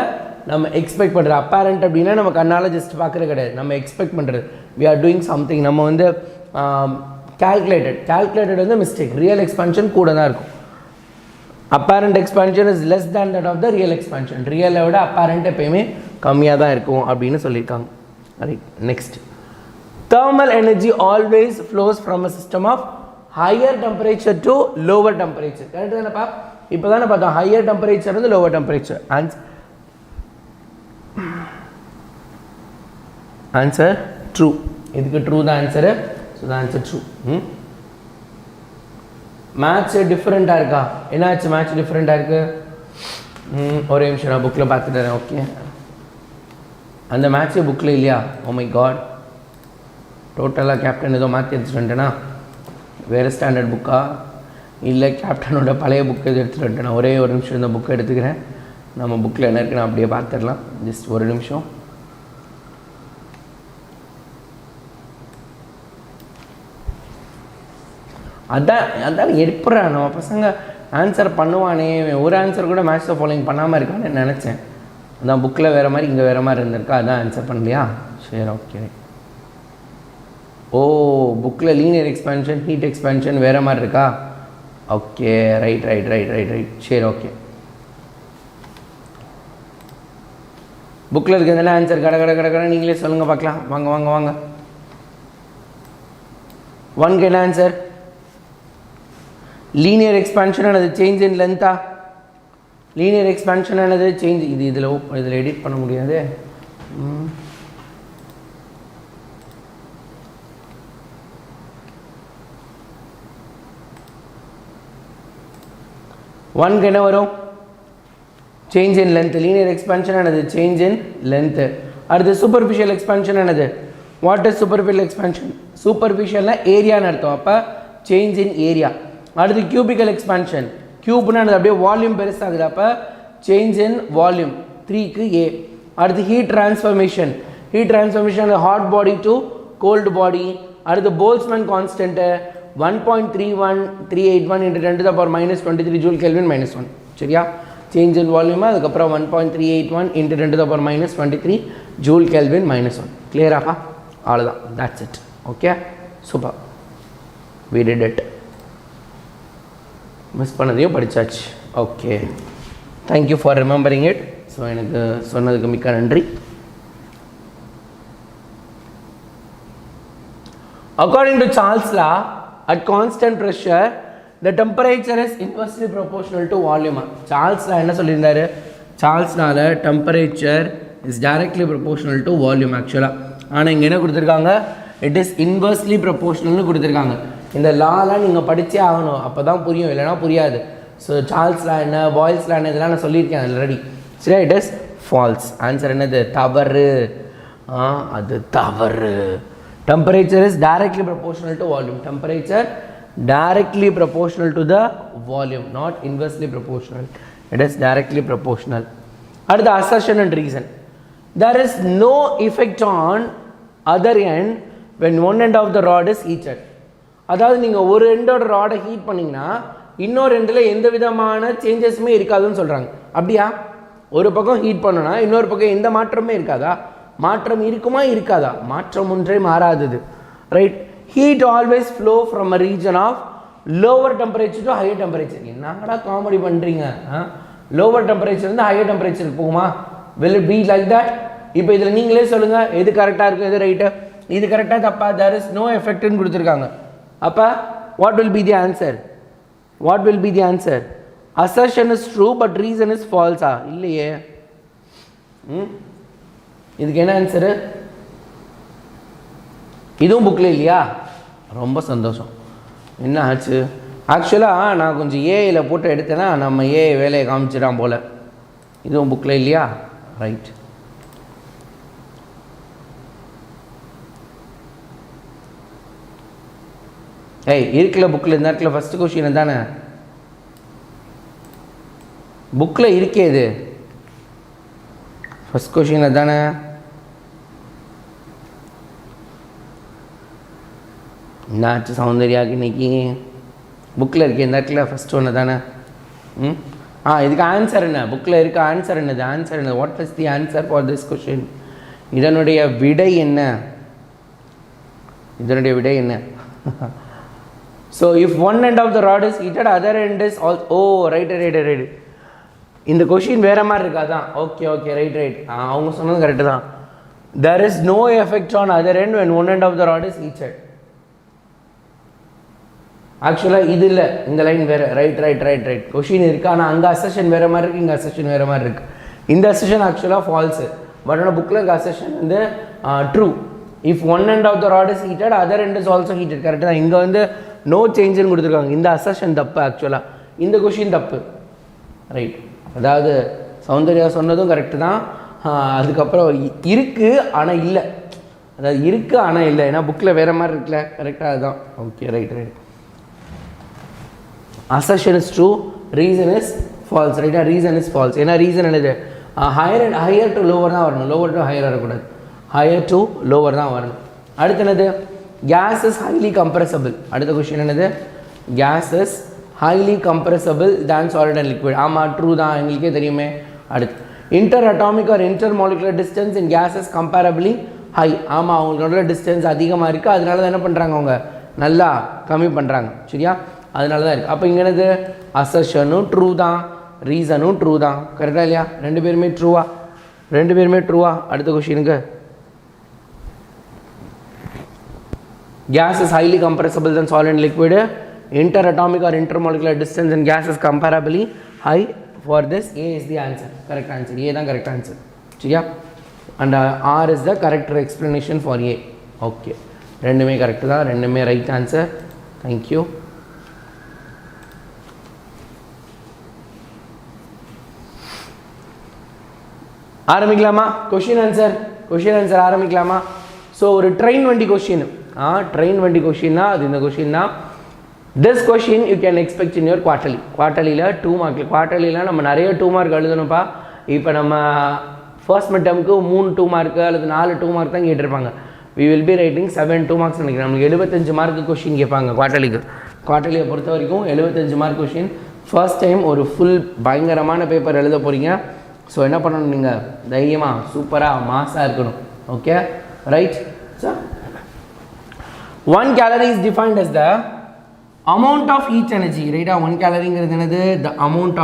நம்ம எக்ஸ்பெக்ட் பண்ணுறது apparent அப்படின்னா நம்ம கண்ணால் ஜஸ்ட் பார்க்குறது கிடையாது, நம்ம எக்ஸ்பெக்ட் பண்ணுறது. we are doing something. நம்ம வந்து calculated வந்து mistake. real expansion கூட தான் இருக்கும். apparent expansion is less than that of the real expansion. real விட apparent எப்பயுமே கம்மியாக தான் இருக்கும் அப்படின்னு சொல்லியிருக்காங்க. Right, next. thermal energy always flows from a system of higher temperature to lower temperature. Correct தானேப்பா? இப்போ தானே பார்த்தோம் higher temperature வந்து lower temperature. Answer true. இதுக்கு ட்ரூ தான் ஆன்சரு. ஸோ தான் ஆன்சர் ட்ரூ. மேட்ச் டிஃப்ரெண்ட்டாக இருக்கா? என்னாச்சு மேட்ச் டிஃப்ரெண்ட்டாக இருக்குது? ஒரே நிமிஷம் நான் புக்கில் பார்த்துட்டேன். ஓகே, அந்த மேட்ச்சே புக்கில் இல்லையா? ஓ மை காட், டோட்டலாக கேப்டன் ஏதோ மாற்றி எடுத்துகிட்டு வந்துட்டேனா? வேறு ஸ்டாண்டர்ட் புக்கா இல்லை கேப்டனோட பழைய புக்கு எது எடுத்துகிட்டு வந்துட்டேன்? ஒரே ஒரு நிமிஷம் இந்த புக்கை எடுத்துக்கிறேன். நம்ம புக்கில் என்ன இருக்குன்னு அப்படியே பார்த்துடலாம். ஜஸ்ட் ஒரு நிமிஷம். அதான் எப்படா நம்ம பசங்க ஆன்சர் பண்ணுவானே, ஒரு ஆன்சர் கூட மேட்ச் த ஃபாலோயிங் பண்ணாமல் இருக்கான்னு நினச்சேன். அதான் புக்கில் வேறு மாதிரி இங்கே வேறு மாதிரி இருந்திருக்கா, அதான் ஆன்சர் பண்ணலையா? சரி, ஓகே. ஓ, புக்கில் லீனியர் எக்ஸ்பான்ஷன், ஹீட் எக்ஸ்பான்ஷன் வேறு மாதிரி இருக்கா? Okay, right right right right right சரி, ஓகே. புக்கில் இருக்கிறதுனா ஆன்சர் கடை நீங்களே சொல்லுங்கள் பார்க்கலாம். வாங்க வாங்க வாங்க. 1 என்ன ஆன்சர்? லீனியர் எக்ஸ்பான்ஷன் ஆனது சேஞ்ச் இன் லென்த்தா? லீனியர் எக்ஸ்பான்ஷன் ஆனது சேஞ்ச். இதில் எடிட் பண்ண முடியாது. 1க்கு என்ன வரும் change in length linear expansion என்னது change in length அடுத்து superficial expansion என்னது what is superficial expansion superficial னா area ன்னு அர்த்தம் அப்ப change in area அடுத்து cubical expansion cube னா அப்படியே வால்யூம் பெருசாகுது அப்ப change in volume 3 க்கு a அடுத்து heat transformation hot body to cold body அடுத்து Boltzmann constant 1.31381 into 10 to the power minus 23 joule Kelvin minus 1 சரியா change in volume அதுக்கப்புறம் 1.381 into 10 to the power minus 23 joule Kelvin minus 1 clear ஆப்பா அவ்வளோதான் that's it okay super we did it miss பண்ணதையும் படிச்சாச்சு okay thank you for remembering it so எனக்கு சொன்னதுக்கு மிக்க நன்றி according to Charles law at constant pressure the temperature is inversely proportional to volume Charles law என்ன சொல்லியிருந்தாரு Charles lawல temperature is directly proportional to volume actually ஆனால் இங்கே என்ன கொடுத்துருக்காங்க it is inversely proportional கொடுத்துருக்காங்க இந்த லாலாம் நீங்கள் படித்தே ஆகணும் அப்போ தான் புரியும் இல்லைனா புரியாது ஸோ சார்ல்ஸ் லா என்ன பாய்ல்ஸ் லா என்ன இதெல்லாம் நான் சொல்லியிருக்கேன் ஆல்ரெடி சரி it is false ஆன்சர் என்னது தவறு அது தவறு temperature is directly proportional to volume temperature directly proportional to the volume not inversely proportional it is directly proportional அடுத்த assertion and reason there is no effect on other end when one end of the rod is heated அதாவது நீங்கள் ஒரு எண்டோட ராடை heat பண்ணிங்கன்னா இன்னொரு எண்டில் எந்த விதமான சேஞ்சஸுமே இருக்காதுன்னு சொல்கிறாங்க அப்படியா ஒரு பக்கம் ஹீட் பண்ணோன்னா இன்னொரு பக்கம் எந்த மாற்றமே இருக்காதா மாற்றம் இருக்குமா இருக்காதா மாற்றம் ஒன்றே மாறாதது right heat always flow from a region of lower temperature to higher temperature என்னடா காமெடி பண்ணுறீங்க லோவர் டெம்பரேச்சர்லேருந்து ஹையர் டெம்பரேச்சருக்கு போகுமா will it be like that இப்போ இதில் நீங்களே சொல்லுங்கள் எது கரெக்டாக இருக்கும் எது ரைட்டு இது கரெக்டாக தப்பா there is no effectன்னு கொடுத்துருக்காங்க அப்போ what will be the answer assertion is true but reason is false இல்லையே இதுக்கு என்ன ஆன்சரு இதுவும் புக்கில் இல்லையா ரொம்ப சந்தோஷம் என்ன ஆச்சு ஆக்சுவலாக நான் கொஞ்சம் ஏஐயில் போட்டு எடுத்தேன்னா நம்ம ஏஐ வேலையை காமிச்சிடான் போல் இதுவும் புக்கில் இல்லையா ரைட் ஏய் இருக்குல்ல புக்கில் இந்த இடத்துல ஃபஸ்ட்டு கொஷின் தானே புக்கில் இருக்கே இது ஃபஸ்ட் கொஷின் தானே என்னாச்சு சௌந்தர்யாவுக்கு இன்னைக்கு புக்கில் இருக்கே இந்த இடத்துல ஃபஸ்ட் ஒன்று தானே இதுக்கு ஆன்சர் என்ன புக்கில் இருக்க ஆன்சர் என்னது ஆன்சர் என்ன what is the answer for this question இதனுடைய விடை என்ன so if one end of the rod is heated other end is also right இந்த கொஷின் வேற மாதிரி இருக்காதான் ஓகே ரைட் அவங்க சொன்னது கரெக்டு தான் there is no effect on other end when one end of the rod is heated ஆக்சுவலாக இது இல்லை இந்த லைன் வேறு ரைட் கொஷின் இருக்குது ஆனால் அங்கே அசெஷன் வேறு மாதிரி இருக்குது இங்கே அசெஷன் வேறு மாதிரி இருக்குது இந்த அசெஷன் ஆக்சுவலாக ஃபால்ஸு பட் ஆனால் புக்கில் இருக்க அசெஷன் வந்து true if one end of the rod is heated other end is also heated correct தான் இங்கே வந்து நோ சேஞ்சுன்னு கொடுத்துருக்காங்க இந்த அசெஷன் தப்பு ஆக்சுவலாக இந்த கொஷின் தப்பு ரைட் அதாவது சௌந்தர்யா சொன்னதும் கரெக்டு தான் அதுக்கப்புறம் இருக்குது ஆனால் இல்லை அதாவது இருக்குது ஆனால் இல்லை ஏன்னா புக்கில் வேறு மாதிரி இருக்குல்ல கரெக்டாக அதுதான் okay right assertion is true reason is false right reason is false ஏன்னா ரீசன் என்னது higher to lower தான் வரணும் lower to higher வரக்கூடாது higher to lower தான் வரணும் அடுத்து என்னது gas is highly compressible அடுத்த கொஸ்டின் என்னது gas is highly compressible than solid and liquid ஆமாம் ட்ரூ தான் எங்களுக்கே தெரியுமே அடுத்து interatomic or intermolecular distance in gas is comparably high ஆமாம் அவங்களோட டிஸ்டன்ஸ் அதிகமாக இருக்குது அதனால தான் என்ன பண்ணுறாங்க அவங்க நல்லா கம்மி பண்ணுறாங்க சரியா அதனால தான் இருக்குது அப்போ இங்கே என்னது அசர்ஷனும் ட்ரூ தான் ரீசனும் ட்ரூ தான் கரெக்டாக இல்லையா ரெண்டு பேருமே ட்ரூவா அடுத்த கொஷினுக்கு gas is highly compressible than solid and liquid interatomic or intermolecular distance in gas is comparably high for this A is the answer correct answer A தான் correct answer சரியா and R is the correct explanation for A okay ரெண்டுமே correct தான் ரெண்டுமே right answer thank you ஆரம்பிக்கலாமா? Question answer ஆரம்பிக்கலாமா? So ஒரு train வண்டி question, train வண்டி கொஷின்னா அது இந்த கொஷின் தான். This question you can expect in your குவார்ட்டர்லியில் 2 மார்க். குவார்ட்டர்லியில் நம்ம நிறைய 2 மார்க் எழுதணும்ப்பா. இப்போ நம்ம ஃபர்ஸ்ட் மிட் டேர்முக்கு 3 2 மார்க்கு அல்லது 4 2 மார்க் தான் கேட்டிருப்பாங்க. We will be writing 7 2 marks நினைக்கிறேன். நமக்கு 75 மார்க்கு கொஷின் கேட்பாங்க குவார்ட்டர்லியை பொறுத்த வரைக்கும் 75 மார்க் கொஷின். ஃபர்ஸ்ட் டைம் ஒரு ஃபுல் பயங்கரமான பேப்பர் எழுத போகிறீங்க. ஸோ என்ன பண்ணணும், நீங்கள் தைரியமாக சூப்பராக மாஸாக இருக்கணும். Okay right. So 1 calorie is defined as the amount of heat energy, right? 1 calorie-ங்கிறது என்னது? the amount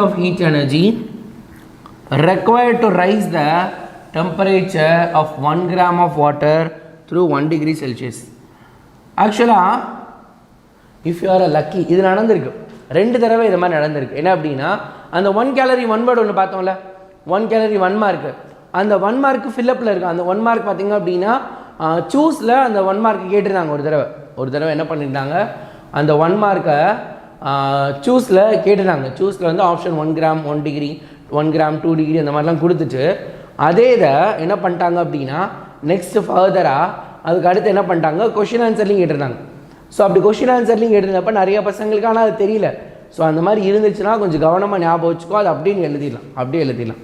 of heat energy required to raise the temperature of 1 gram of water through 1 degree Celsius. Actually, if you are a lucky, இது நடந்திருக்கு 2 தடவை இது மாதிரி நடந்திருக்கு. என்ன அப்படின்னா, அந்த 1 calorie 1 word ஒன்று பார்த்தோம்ல, 1 calorie 1 மார்க்கு, அந்த 1 மார்க்கு ஃபில்லப்பில் இருக்குது. அந்த 1 மார்க் பார்த்திங்க அப்படின்னா சூஸில் அந்த 1 மார்க்கு கேட்டிருந்தாங்க. ஒரு தடவை என்ன பண்ணியிருந்தாங்க, அந்த 1 மார்க்கை சூஸில் கேட்டிருந்தாங்க. சூஸில் வந்து option 1 gram 1 degree 1 gram 2 degree அந்த மாதிரிலாம் கொடுத்துட்டு, அதே இதை என்ன பண்ணிட்டாங்க அப்படின்னா நெக்ஸ்ட்டு ஃபர்தராக அதுக்கு அடுத்து என்ன பண்ணிட்டாங்க, கொஷின் ஆன்சர்லையும் கேட்டிருந்தாங்க. ஸோ அப்படி கொஷின் ஆன்சர்லையும் கேட்டிருந்தப்போ நிறைய பசங்களுக்கு ஆனால் அது தெரியல. ஸோ அந்த மாதிரி இருந்துச்சுன்னா கொஞ்சம் கவனமாக ஞாபகம் வச்சுக்கோ, அது அப்படியே எழுதிடலாம்.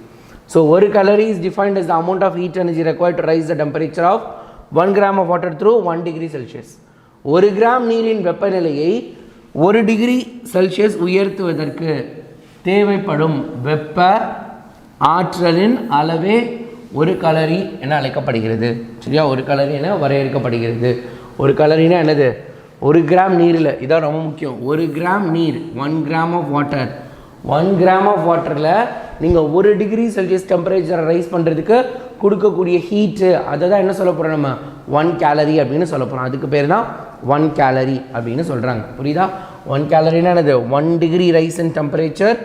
So 1 calorie is defined as the amount of heat energy required to raise the temperature of 1 gram of water through 1 degree Celsius. 1 gram நீரின் வெப்பநிலையை 1 டிகிரி செல்சியஸ் உயர்த்துவதற்கு தேவைப்படும் வெப்ப ஆற்றலின் அளவே 1 கலரி என அழைக்கப்படுகிறது. சரியா? 1 கலரி என வரையறுக்கப்படுகிறது. 1 கலரினா என்னது? 1 கிராம் நீரில், இதான் ரொம்ப முக்கியம். 1 கிராம் நீர் 1 gram of water. 1 gram of வாட்டரில் நீங்கள் 1 டிகிரி செல்சியஸ் டெம்பரேச்சரை ரைஸ் பண்ணுறதுக்கு கொடுக்கக்கூடிய ஹீட்டு, அதை தான் என்ன சொல்ல போகிறோம் நம்ம, 1 calorie அப்படின்னு சொல்ல போகிறோம். அதுக்கு பேர் தான் 1 calorie அப்படின்னு சொல்கிறாங்க. புரியுதா? 1 calorie என்னது? 1 degree rise in temperature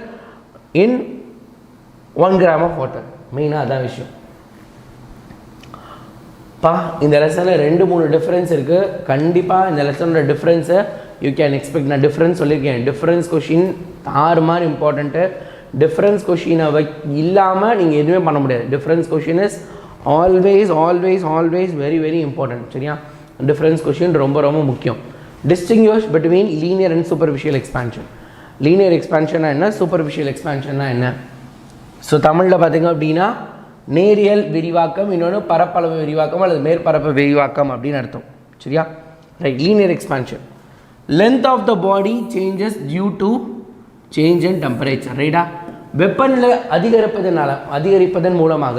in 1 gram of water. மெயினாக அதான் விஷயம். இந்த லெசனில் 2-3 டிஃப்ரென்ஸ் இருக்குது. கண்டிப்பாக இந்த லெசனோட டிஃப்ரென்ஸை யூ கேன் எக்ஸ்பெக்ட். நான் டிஃப்ரென்ஸ் சொல்லியிருக்கேன். டிஃப்ரென்ஸ் கொஷின் 6 மாதிரி இம்பார்ட்டண்ட்டு. டிஃப்ரென்ஸ் கொஷினை இல்லாமல் நீங்கள் எதுவுமே பண்ண முடியாது. Difference question is always very very important. சரியா? டிஃப்ரென்ஸ் கொஷின் ரொம்ப ரொம்ப முக்கியம். Distinguish between linear and superficial expansion. Linear எக்ஸ்பான்ஷன்னா என்ன, சூப்பர்ஃபிஷியல் எக்ஸ்பான்ஷன்னா என்ன? ஸோ தமிழில் பார்த்திங்க அப்படின்னா நேரியல் விரிவாக்கம், இன்னொன்று பரப்பளவு விரிவாக்கம் அல்லது மேற்பரப்பு விரிவாக்கம் அப்படின்னு அர்த்தம். சரியா? Right. Linear expansion, length of the body changes due to change in temperature. ரைட்டா? வெப்பநிலை அதிகரிப்பதன் மூலமாக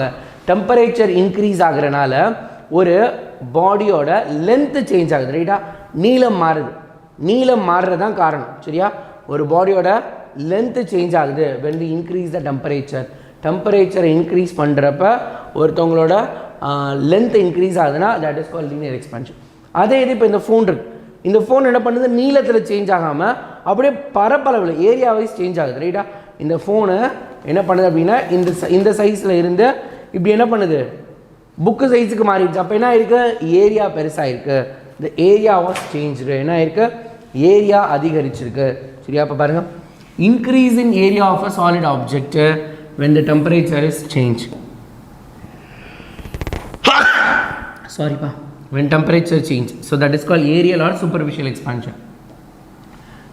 டெம்பரேச்சர் இன்க்ரீஸ் ஆகிறனால ஒரு பாடியோட லென்த்து சேஞ்ச் ஆகுது. ரைட்டா? நீளம் மாறுறது தான் காரணம். சரியா? ஒரு பாடியோட லென்த்து சேஞ்ச் ஆகுது when we increase the டெம்பரேச்சரை இன்க்ரீஸ் பண்ணுறப்ப ஒருத்தவங்களோட லென்த் இன்க்ரீஸ் ஆகுதுன்னா that is called linear expansion. அதே இது இப்போ இந்த ஃபோன் இருக்குது. இந்த ஃபோன் என்ன பண்ணுது, நீளத்தில் சேஞ்ச் ஆகாமல் அப்படியே பரப்பளவில் ஏரியா வைஸ் சேஞ்ச் ஆகுது. ரைட்டா? இந்த ஃபோனு என்ன பண்ணுது அப்படின்னா இந்த சைஸில் இருந்து இப்படி என்ன பண்ணுது, புக்கு சைஸுக்கு மாறிடுச்சு. அப்போ என்ன ஆயிருக்கு, ஏரியா பெருசாக இருக்குது. இந்த ஏரியா வாஸ் சேஞ்சுடு. என்ன ஆயிருக்கு, ஏரியா அதிகரிச்சிருக்கு. சரியா? அப்போ பாருங்கள், increase in area of a solid object when the temperature is changed. When temperature change, so that is called aerial or superficial expansion.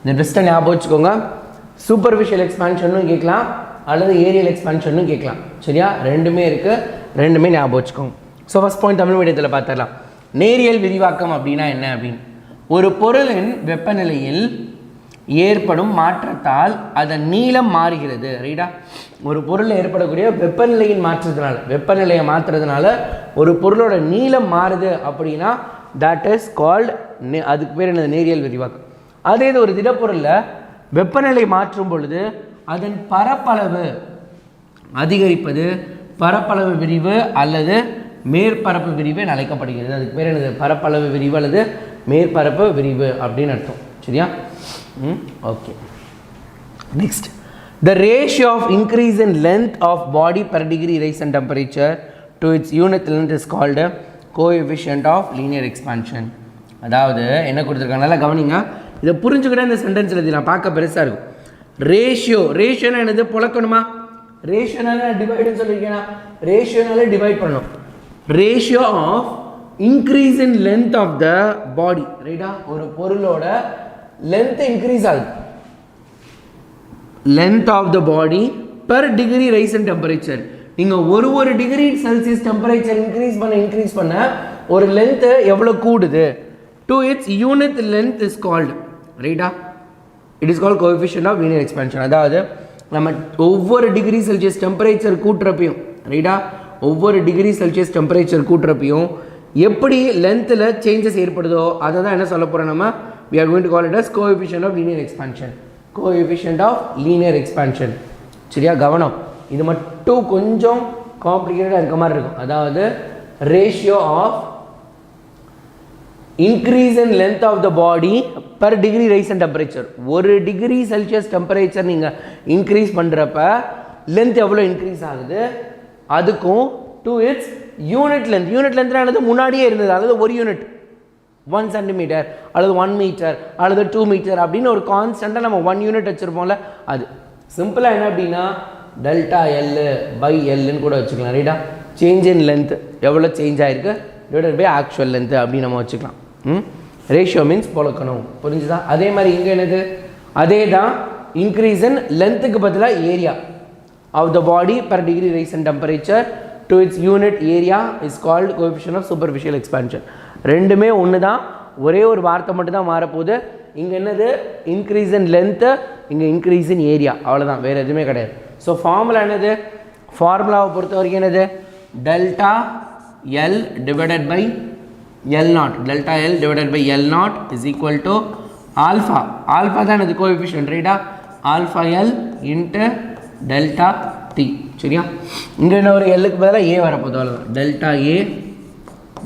இந்த ட்ரெஸ்ட்டை ஞாபகம் வச்சுக்கோங்க. சூப்பர்ஃபிஷியல் எக்ஸ்பான்ஷனும் கேட்கலாம் அல்லது ஏரியல் எக்ஸ்பான்ஷனும் கேட்கலாம். சரியா? ரெண்டுமே இருக்குது, ரெண்டுமே ஞாபகம் வச்சுக்கோங்க. ஸோ ஃபஸ்ட் பாயிண்ட் தமிழ் மீடியத்தில் பார்த்துடலாம். நேரியல் விரிவாக்கம் அப்படின்னா என்ன அப்படின்னு, ஒரு பொருளின் வெப்பநிலையில் ஏற்படும் மாற்றத்தால் அதன் நீளம் மாறுகிறது. ரைட்டா? ஒரு பொருளில் ஏற்படக்கூடிய வெப்பநிலையை மாற்றுறதுனால ஒரு பொருளோட நீளம் மாறுது அப்படின்னா தட் இஸ் கால்டு, அதுக்கு பேர் என்னது, நேரியல் விரிவாக்கம். அதே இது ஒரு திடப்பொருளில் வெப்பநிலை மாற்றும் பொழுது அதன் பரப்பளவு அதிகரிப்பது பரப்பளவு விரிவு அல்லது மேற்பரப்பு விரிவு என அழைக்கப்படுகிறது. அதுக்கு பேர் என்னது, பரப்பளவு விரிவு அல்லது மேற்பரப்பு விரிவு அப்படின்னு அர்த்தம். சரியா? Okay. Next, the ratio of increase in length of body per degree rise in temperature to its unit length is called a coefficient of linear expansion. அதாவது என்ன கொடுத்துருக்காங்க, நல்லா கவனிங்க. இதை புரிஞ்சுக்கிட்டே இந்த சென்டென்ஸில் நான் பார்க்க பெருசாக இருக்கும். ரேஷியோனா என்னது புழக்கணுமா? ரேஷியோனால டிவைடுன்னு சொல்லியிருக்கேனா? ரேஷியோனால டிவைட் பண்ணணும். Ratio of increase in length of the body, ரைட்டா? ஒரு பொருளோட லென்த் இன்க்ரீஸ் ஆகுது, length of the body per degree rise in temperature. நீங்கள் ஒரு டிகிரி செல்சியஸ் டெம்பரேச்சர் இன்க்ரீஸ் பண்ண ஒரு லென்த்து எவ்வளோ கூடுது? To its unit length is called, ரைட்டா? It is called coefficient of linear expansion. அதாவது நம்ம ஒவ்வொரு டிகிரி செல்சியஸ் டெம்பரேச்சர் கூட்டுறப்பையும், ரைட்டா, ஒவ்வொரு டிகிரி செல்சியஸ் டெம்பரேச்சர் கூட்டுறப்பையும் எப்படி லென்த்தில் சேஞ்சஸ் ஏற்படுதோ அதை தான் என்ன சொல்ல போகிறோம் நம்ம? we are going to call it as coefficient of linear expansion. coefficient of linear expansion. சரியா? கவனம், இது மட்டும் கொஞ்சம் காம்ப்ளிகேட்டடாக இருக்க மாதிரி இருக்கும். அதாவது ratio of increase in length of the body per degree rise and temperature. ஒரு டிகிரி செல்சியஸ் டெம்பரேச்சர் நீங்கள் இன்க்ரீஸ் பண்ணுறப்ப லென்த் எவ்வளோ இன்க்ரீஸ் ஆகுது, அதுக்கும் to its unit length. Unit லென்த்னா என்னது? முன்னாடியே இருந்தது, அதாவது ஒரு யூனிட் 1 சென்டிமீட்டர் அல்லது 1 மீட்டர் அல்லது 2 மீட்டர் அப்படின்னு ஒரு கான்ஸ்டண்ட்டாக நம்ம 1 யூனிட் வச்சுருப்போம்ல, அது சிம்பிளாக என்ன அப்படின்னா டெல்டா எல் பை எல்லுன்னு கூட வச்சுக்கலாம், ரைட்டா? சேஞ்ச் இன் லென்த் எவ்வளோ சேஞ்ச் ஆகிருக்கு டிவைடட் பை ஆக்சுவல் லென்த் அப்படின்னு நம்ம வச்சுக்கலாம். ரேஷியோ மீன்ஸ் பொழக்கணும், புரிஞ்சுதா? அதே மாதிரி இங்கே என்னது? அதே தான் இன்க்ரீஸ் இன் லென்த்துக்கு பதிலாக area of the body per degree rise in temperature to its unit area is called coefficient of superficial expansion. ரெண்டுமே ஒன்று தான், ஒரே ஒரு வார்த்தை மட்டும் தான் மாறப்போகுது. இங்கே என்னது? இன்க்ரீஸ் இன் லென்த்து, இங்கே இன்க்ரீஸ் இன் ஏரியா, அவ்வளோதான், வேறு எதுவுமே கிடையாது. ஸோ ஃபார்முலா என்னது? ஃபார்முலாவை பொறுத்த வரைக்கும் என்னது? Delta L divided by L naught, delta L divided by L naught is equal to alpha. Alpha தான் என்னது? கோஎஃபிஷியன்ட், ரைட்டா? Alpha L into delta T. சரியா? இங்கே என்ன ஒரு எல்லுக்கு பதிலாக ஏ வரப்போகுது, அவ்வளோதான். Delta A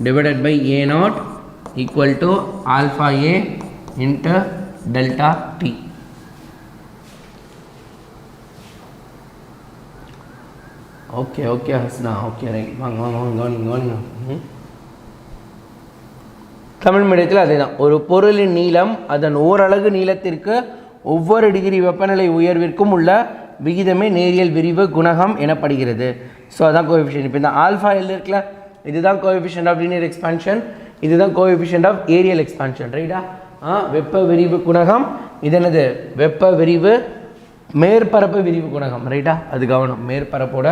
divided by a naught equal to alpha a into delta t. okay Hasna, okay, right. வாங்க. தமிழ் மீடியத்தில் அதே தான். ஒரு பொருளின் நீளம் அதன் ஓரலகு நீளத்திற்கு ஒவ்வொரு டிகிரி வெப்பநிலை உயர்விற்கும் உள்ள விகிதமே நேரியல் விரிவு குணகம் எனப்படுகிறது. ஸோ அதான் கோஎஃபிஷியன்ட். இப்போ இந்த ஆல்ஃபா எல் இருக்குல்ல, இதுதான் கோஎஃபிஷியன்ட் ஆஃப் லீனியர் எக்ஸ்பான்ஷன், இதுதான் கோஎஃபிஷியன்ட் ஆஃப் ஏரியல் எக்ஸ்பான்ஷன், ரைட்டா? வெப்ப விரிவு குணகம், இது என்னது? வெப்ப விரிவு மேற்பரப்பு விரிவு குணகம், ரைட்டா? அது கவனம், மேற்பரப்போட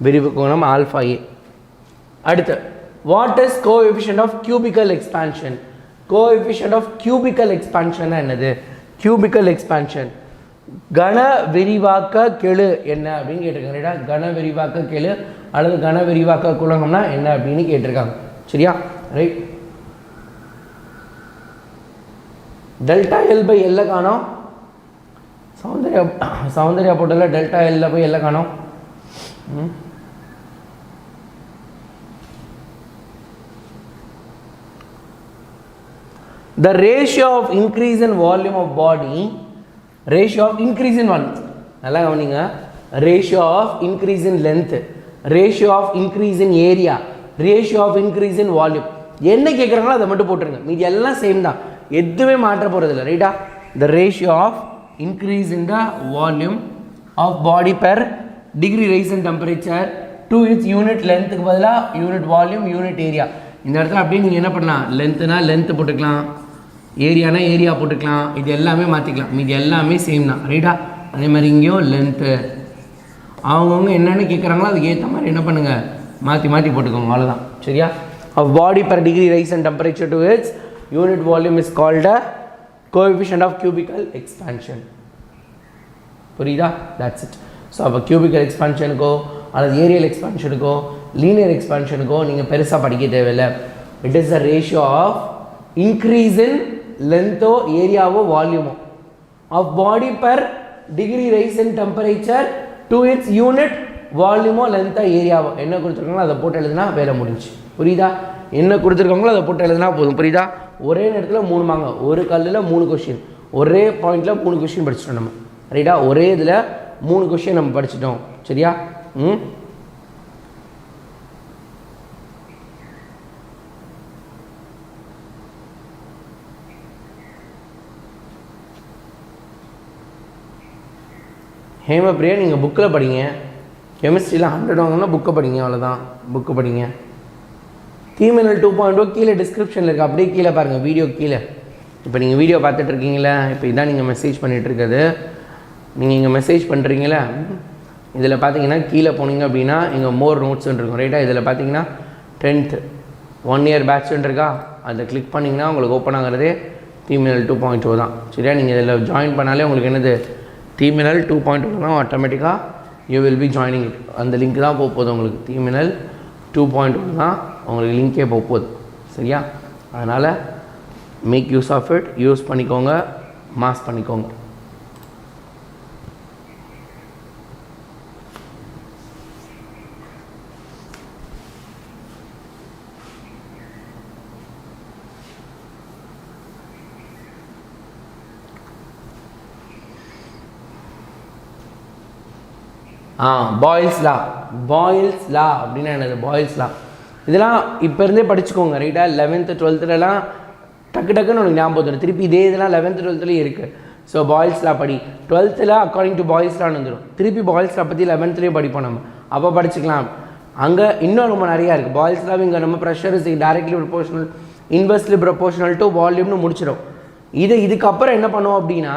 விரிவு குணகம் ஆல்ஃபா ஏ. அடுத்து what is coefficient of cubical expansion? Coefficient of cubical expansion என்னது? கியூபிக்கல் எக்ஸ்பான்ஷன் கன விரிவாக்க கெழு என்ன அப்படின்னு கேட்டிருக்காங்க, ரைட்டா? கன விரிவாக்க கெழு அல்லது கன விரிவாக்க குணகம்னா என்ன அப்படின்னு கேட்டிருக்காங்க. சரியா? ரைட். டெல்டா எல் பை எல்ல காணோம், சௌந்தர்யா போட்டல டெல்டா எல்ல போய் எல்ல காணோம். The ratio of increase in volume of body, ratio of increase in volume, நல்லா கவனிங்க. ratio of increase in length, ratio of increase in area, ratio of increase in volume, என்ன கேட்குறாங்களோ அதை மட்டும் போட்டுருங்க, மீதி எல்லாம் சேம் தான், எதுவுமே மாற்ற போகிறது இல்லை, ரைட்டா? the ratio of increase in the volume of body per degree rise in temperature to its unit lengthக்கு பதிலாக unit volume unit area. இந்த இடத்துல அப்படியே நீங்கள் என்ன பண்ணலாம்? லென்த்துனா லென்த்து போட்டுக்கலாம், ஏரியானா ஏரியா போட்டுக்கலாம், இது எல்லாமே மாற்றிக்கலாம், மீது எல்லாமே சேம் தான், ரைட்டா? அதே மாதிரி இங்கேயும் லென்த்து அவங்கவுங்க என்னென்ன கேட்குறாங்களோ அதுக்கு ஏற்ற மாதிரி என்ன பண்ணுங்கள்? மாற்றி போட்டுக்கோங்க, அவ்வளோதான். சரியா? Of body per degree rise and temperature to its unit volume is called a coefficient of cubical expansion. புரியுதா? That's it. ஸோ அப்போ கியூபிக்கல் எக்ஸ்பான்ஷனுக்கோ அல்லது ஏரியல் எக்ஸ்பான்ஷனுக்கோ லீனியர் எக்ஸ்பான்ஷனுக்கோ நீங்கள் பெருசாக படிக்க தேவையில்லை. It is the ratio of increase in லென்த்தோ ஏரியாவோ வால்யூமோ of body per degree rise in temperature to its unit வால்யூமோ லென்த்தோ ஏரியாவோ என்ன கொடுத்துருக்காங்களோ அதை போட்டு எழுதுனா வேலை முடிஞ்சு. புரியுதா? என்ன கொடுத்துருக்காங்களோ அதை போட்டு எழுதுனா போதும். புரியுதா? ஒரே நேரத்தில் 3 மாங்க, ஒரு கல்லில் 3 கொஷின், ஒரே பாயிண்டில் 3 கொஷின் படிச்சிட்டோம் நம்ம, ரைட்டா? ஒரே இதில் 3 கொஷின் நம்ம படிச்சிட்டோம். சரியா? ஹேமப்பிரியா நீங்கள் புக்கில் படிங்க. கெமிஸ்ட்ரியில் 100 வாங்கணும்னா புக்கை படிங்க, அவ்வளோதான். புக்கு படிங்க. தீமின்னல் 2.0 கீழே டிஸ்கிரிப்ஷனில் இருக்குது, அப்படியே கீழே பாருங்கள், வீடியோ கீழே. இப்போ நீங்கள் வீடியோ பார்த்துட்ருக்கீங்களா, இப்போ இதான் நீங்கள் மெசேஜ் பண்ணிகிட்ருக்குது. நீங்கள் இங்கே மெசேஜ் பண்ணுறீங்களா, இதில் பார்த்தீங்கன்னா கீழே போனீங்க அப்படின்னா இங்கே மோர் நோட்ஸ்ன்னு இருக்கும், ரைட்டாக. இதில் பார்த்தீங்கன்னா 10th 1 year பேட்ச்ன்னு இருக்கா, அதை கிளிக் பண்ணிங்கன்னா உங்களுக்கு ஓப்பன் ஆகிறதே தீமின்னல் 2.0 தான், சரியா. நீங்கள் இதில் ஜாயின் பண்ணாலே உங்களுக்கு என்னது தீமின்னல் 2.0 தான், ஆட்டோமேட்டிக்காக you will be joining it. அந்த லிங்க் தான் போகுது உங்களுக்கு, தீமின்னல் 2.0 தான் உங்களுக்கு லிங்கே போகுது, சரியா. அதனால் make use of it, use பண்ணிக்கோங்க, மாஸ் பண்ணிக்கோங்க. Boyle's law. பாயில்ஸ் லா அப்படின்னா என்னது? பாயில்ஸ் லா இதெல்லாம் இப்போ இருந்தே படிச்சுக்கோங்க, ரைட்டா. 11th 12thலாம் டக்கு டக்குன்னு உனக்கு ஞாபகம் வந்துடும். திருப்பி இதே இதெல்லாம் 11th 12thலேயும் இருக்குது. ஸோ பாயில்ஸ் லா படி. 12th அக்கார்டிங் டு பாயில்ஸ் லான்னு வந்துடும். திருப்பி பாயில்ஸ் லா பற்றி 11thலேயும் படிப்போம் நம்ம, அப்போ படிச்சுக்கலாம். அங்கே இன்னும் ரொம்ப நிறையா இருக்குது. பாயில்ஸ் லா இங்கே நம்ம pressure is directly proportional inversely proportional to வால்யூம்னு முடிச்சிடும். இதுக்கப்புறம் என்ன பண்ணுவோம் அப்படின்னா,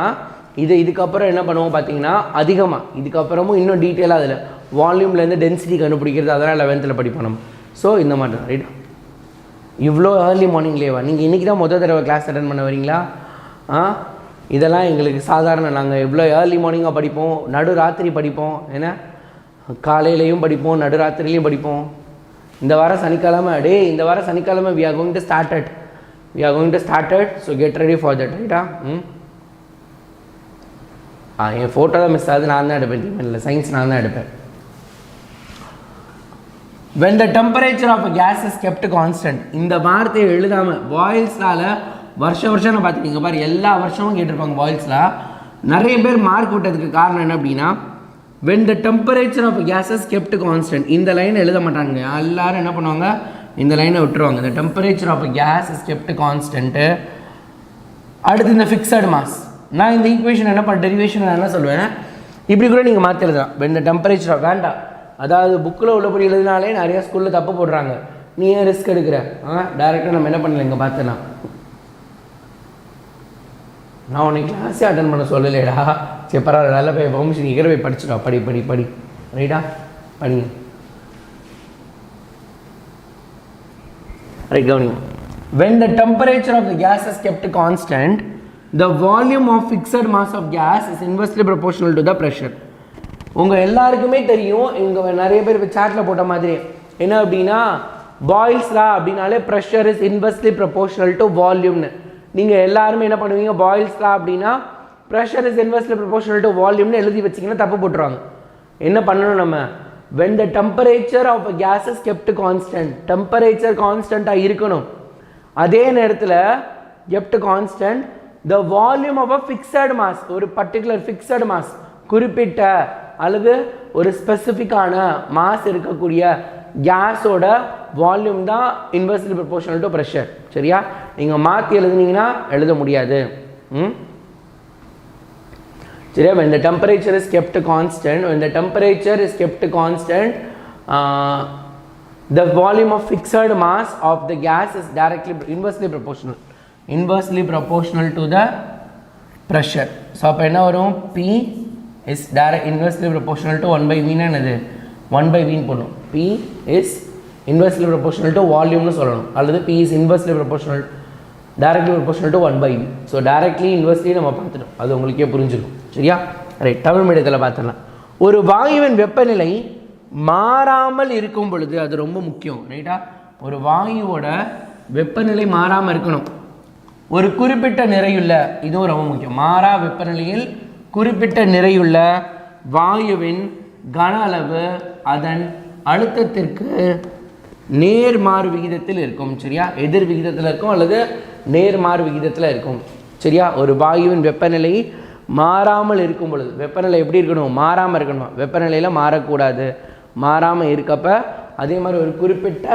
இதுக்கப்புறம் என்ன பண்ணுவோம் பார்த்தீங்கன்னா, அதிகமாக இதுக்கப்புறமும் இன்னும் டீட்டெயிலாக அதில் வால்யூம்லேருந்து டென்சிட்டி கண்டுபிடிக்கிறது, அதெல்லாம் 11th படிப்போம் நம்ம. ஸோ இந்த மாதிரி தான், ரைட். இவ்வளோ ஏர்லி மார்னிங்லேவா? நீங்கள் இன்றைக்கி தான் முதல் தடவை கிளாஸ் அட்டன் பண்ண வரீங்களா? இதெல்லாம் எங்களுக்கு சாதாரண. நாங்கள் எவ்வளோ ஏர்லி மார்னிங்காக படிப்போம், நடு ராத்திரி படிப்போம், ஏன்னா காலையிலையும் படிப்போம், நடு ராத்திரிலையும் படிப்போம். இந்த வாரம் சனிக்கிழமை, இந்த வாரம் சனிக்கிழமை we are going to start it, so get ready for that, ரைட்டா. என் ஃபோட்டோ தான் மிஸ் ஆகுது, நான் தான் எடுப்பேன். இல்லை, சயின்ஸ் நான் தான் எடுப்பேன். when the temperature of a gas is kept constant, இந்த வார்த்தையை எழுதாமல் பாயில்ஸ்லால வருஷம் நான் பார்த்துக்கிங்க பாரு, எல்லா வருஷமும் கேட்டிருப்பாங்க பாயில்ஸ்லா. நிறைய பேர் மார்க் விட்டதுக்கு காரணம் என்ன அப்படின்னா, when the temperature of a gas is kept constant, இந்த லைன் எழுத மாட்டாங்க. எல்லாரும் என்ன பண்ணுவாங்க, இந்த லைனை விட்டுருவாங்க. the temperature of a gas is kept constant. அடுத்து இந்த ஃபிக்ஸட் மாஸ். நான் இந்த ஈக்குவேஷன் என்ன பண்ண டெரிவேஷன் என்ன சொல்லுவேன், இப்படி கூட நீங்கள் மாற்றி எழுதலாம். when the temperature வேண்டாம், அதாவது புக்கில் உள்ளபடி எழுதினாலே நிறைய ஸ்கூலில் தப்பு போடுறாங்க. நீ ஏன் ரிஸ்க் எடுக்கிற? டேரெக்டாக நம்ம என்ன பண்ணல, இங்கே பார்த்தேன்னா நான் உன்னை கிளாஸே அட்டன் பண்ண சொல்லலைடா. சரி பரவாயில்ல, நல்ல போய் பர்மிஷன் இகர போய் படிச்சுடா, படி ரைட்டா, படிங்க. ரைட், கவனிங்க. when the temperature of the gas is kept constant, the volume of fixed mass of gas is inversely proportional to the pressure. உங்கள் எல்லாருக்குமே தெரியும், இங்கே நிறைய பேர் இப்போ சாட்டில் போட்ட மாதிரி என்ன அப்படின்னா, பாயில்ஸ் லா அப்படின்னாலே pressure is inversely proportional to வால்யூம்னு. நீங்கள் எல்லாருமே என்ன பண்ணுவீங்க, பாயில்ஸ் லா அப்படின்னா pressure is inversely proportional to வால்யூம்னு எழுதி வச்சிங்கன்னா தப்பு போட்டுருவாங்க. என்ன பண்ணணும் நம்ம, when the temperature of a gas is kept constant, temperature கான்ஸ்டண்ட்டாக இருக்கணும். அதே நேரத்தில் kept constant, the volume of a fixed mass, ஒரு பர்டிகுலர் ஃபிக்ஸட் மாஸ், குறிப்பிட்ட அல்லது ஒரு ஸ்பெசிஃபிக்கான மாஸ் இருக்கக்கூடிய கேஸோட வால்யூம் தான் இன்வெர்ஸ்லி ப்ரொபோஷனல் டு ப்ரெஷர், சரியா. நீங்கள் மாற்றி எழுதுனீங்கன்னா எழுத முடியாது. சரியா. when the temperature is kept constant, the volume of fixed mass of the gas is directly inversely proportional to the pressure. So அப்போ என்ன வரும், P is direct inversely proportional to 1/v. என்னது 1/v போடணும். P is inversely proportional to volume சொல்லணும், அல்லது P is inversely proportional directly proportional to 1/v. So directly inversely நம்ம பார்த்துட்டோம், அது உங்களுக்கே புரிஞ்சிடும், சரியா. ரைட், தமிழ் மீடியத்தில் பார்த்துடலாம். ஒரு வாயுவின் வெப்பநிலை மாறாமல் இருக்கும் பொழுது, அது ரொம்ப முக்கியம், ரைட்டா. ஒரு வாயுவோட வெப்பநிலை மாறாமல் இருக்கணும். ஒரு குறிப்பிட்ட நிறையுள்ள, இதுவும் ரொம்ப முக்கியம், மாறா வெப்பநிலையில் குறிப்பிட்ட நிறையுள்ள வாயுவின் கன அளவு அதன் அழுத்தத்திற்கு நேர்மாறு விகிதத்தில் இருக்கும், சரியா. எதிர் விகிதத்தில் இருக்கும் அல்லது நேர்மாறு விகிதத்தில் இருக்கும், சரியா. ஒரு வாயுவின் வெப்பநிலை மாறாமல் இருக்கும் பொழுது, வெப்பநிலை எப்படி இருக்கணும், மாறாமல் இருக்கணும். வெப்பநிலையில் மாறக்கூடாது, மாறாமல் இருக்கப்ப அதே மாதிரி ஒரு குறிப்பிட்ட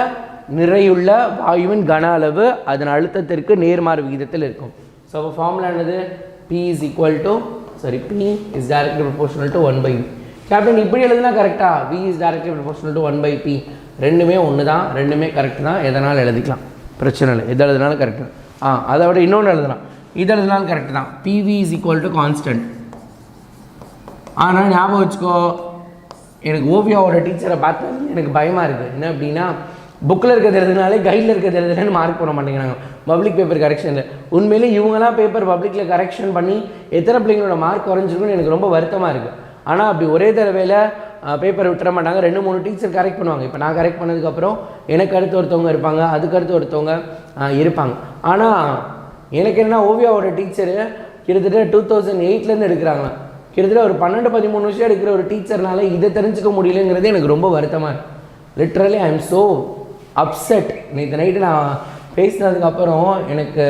நிறையுள்ள வாயுவின் கன அளவு அதன் அழுத்தத்திற்கு நேர்மாறு விகிதத்தில் இருக்கும். ஸோ அப்போ ஃபார்முலா என்னது, P is equal to sorry, P is directly proportional to 1 by V. Captain இப்படி எழுதுனா கரெக்டா? V is directly proportional to 1 by P. ரெண்டுமே ஒன்று தான், ரெண்டுமே கரெக்ட் தான். எதனால் எழுதிக்கலாம், பிரச்சனை இல்லை. எது எழுதினாலும் கரெக்டு. அதை விட இன்னொன்று எழுதலாம். இது எழுதினாலும் கரெக்டு தான். PV is equal to constant. ஆனால் ஞாபகம் வச்சுக்கோ, எனக்கு ஓவியாவோட டீச்சரை பார்த்து எனக்கு பயமாக இருக்குது. என்ன அப்படின்னா, புக்கில் இருக்கிறது எழுதுனாலே கைடில் இருக்கிறது எழுதுனாலும் மார்க் போட மாட்டேங்கிறாங்க பப்ளிக் பேப்பர் கரெக்ஷனில். உண்மையிலே இவங்களாம் பேப்பர் பப்ளிக்கில் கரெக்ஷன் பண்ணி எத்தனை பிள்ளைங்களோட மார்க் குறைஞ்சிருக்குன்னு எனக்கு ரொம்ப வருத்தமாக இருக்குது. ஆனால் அப்படி ஒரே தடவையில் பேப்பர் விட்டுற மாட்டாங்க. 2-3 டீச்சர் கரெக்ட் பண்ணுவாங்க. இப்போ நான் கரெக்ட் பண்ணதுக்கப்புறம் எனக்கு அடுத்து ஒருத்தவங்க இருப்பாங்க, அதுக்கு அடுத்து ஒருத்தவங்க இருப்பாங்க. ஆனால் எனக்கு என்ன, ஓவியாவோட டீச்சரு கிட்டத்தட்ட 2008லேருந்து எடுக்கிறாங்க. கிட்டத்தட்ட ஒரு 12-13 வருஷம் எடுக்கிற ஒரு டீச்சர்னால இதை தெரிஞ்சுக்க முடியலங்கிறது எனக்கு ரொம்ப வருத்தமாக இருக்குது. Literally I am so upset. நேற்று நைட்டு நான் பேசினதுக்கப்புறம் எனக்கு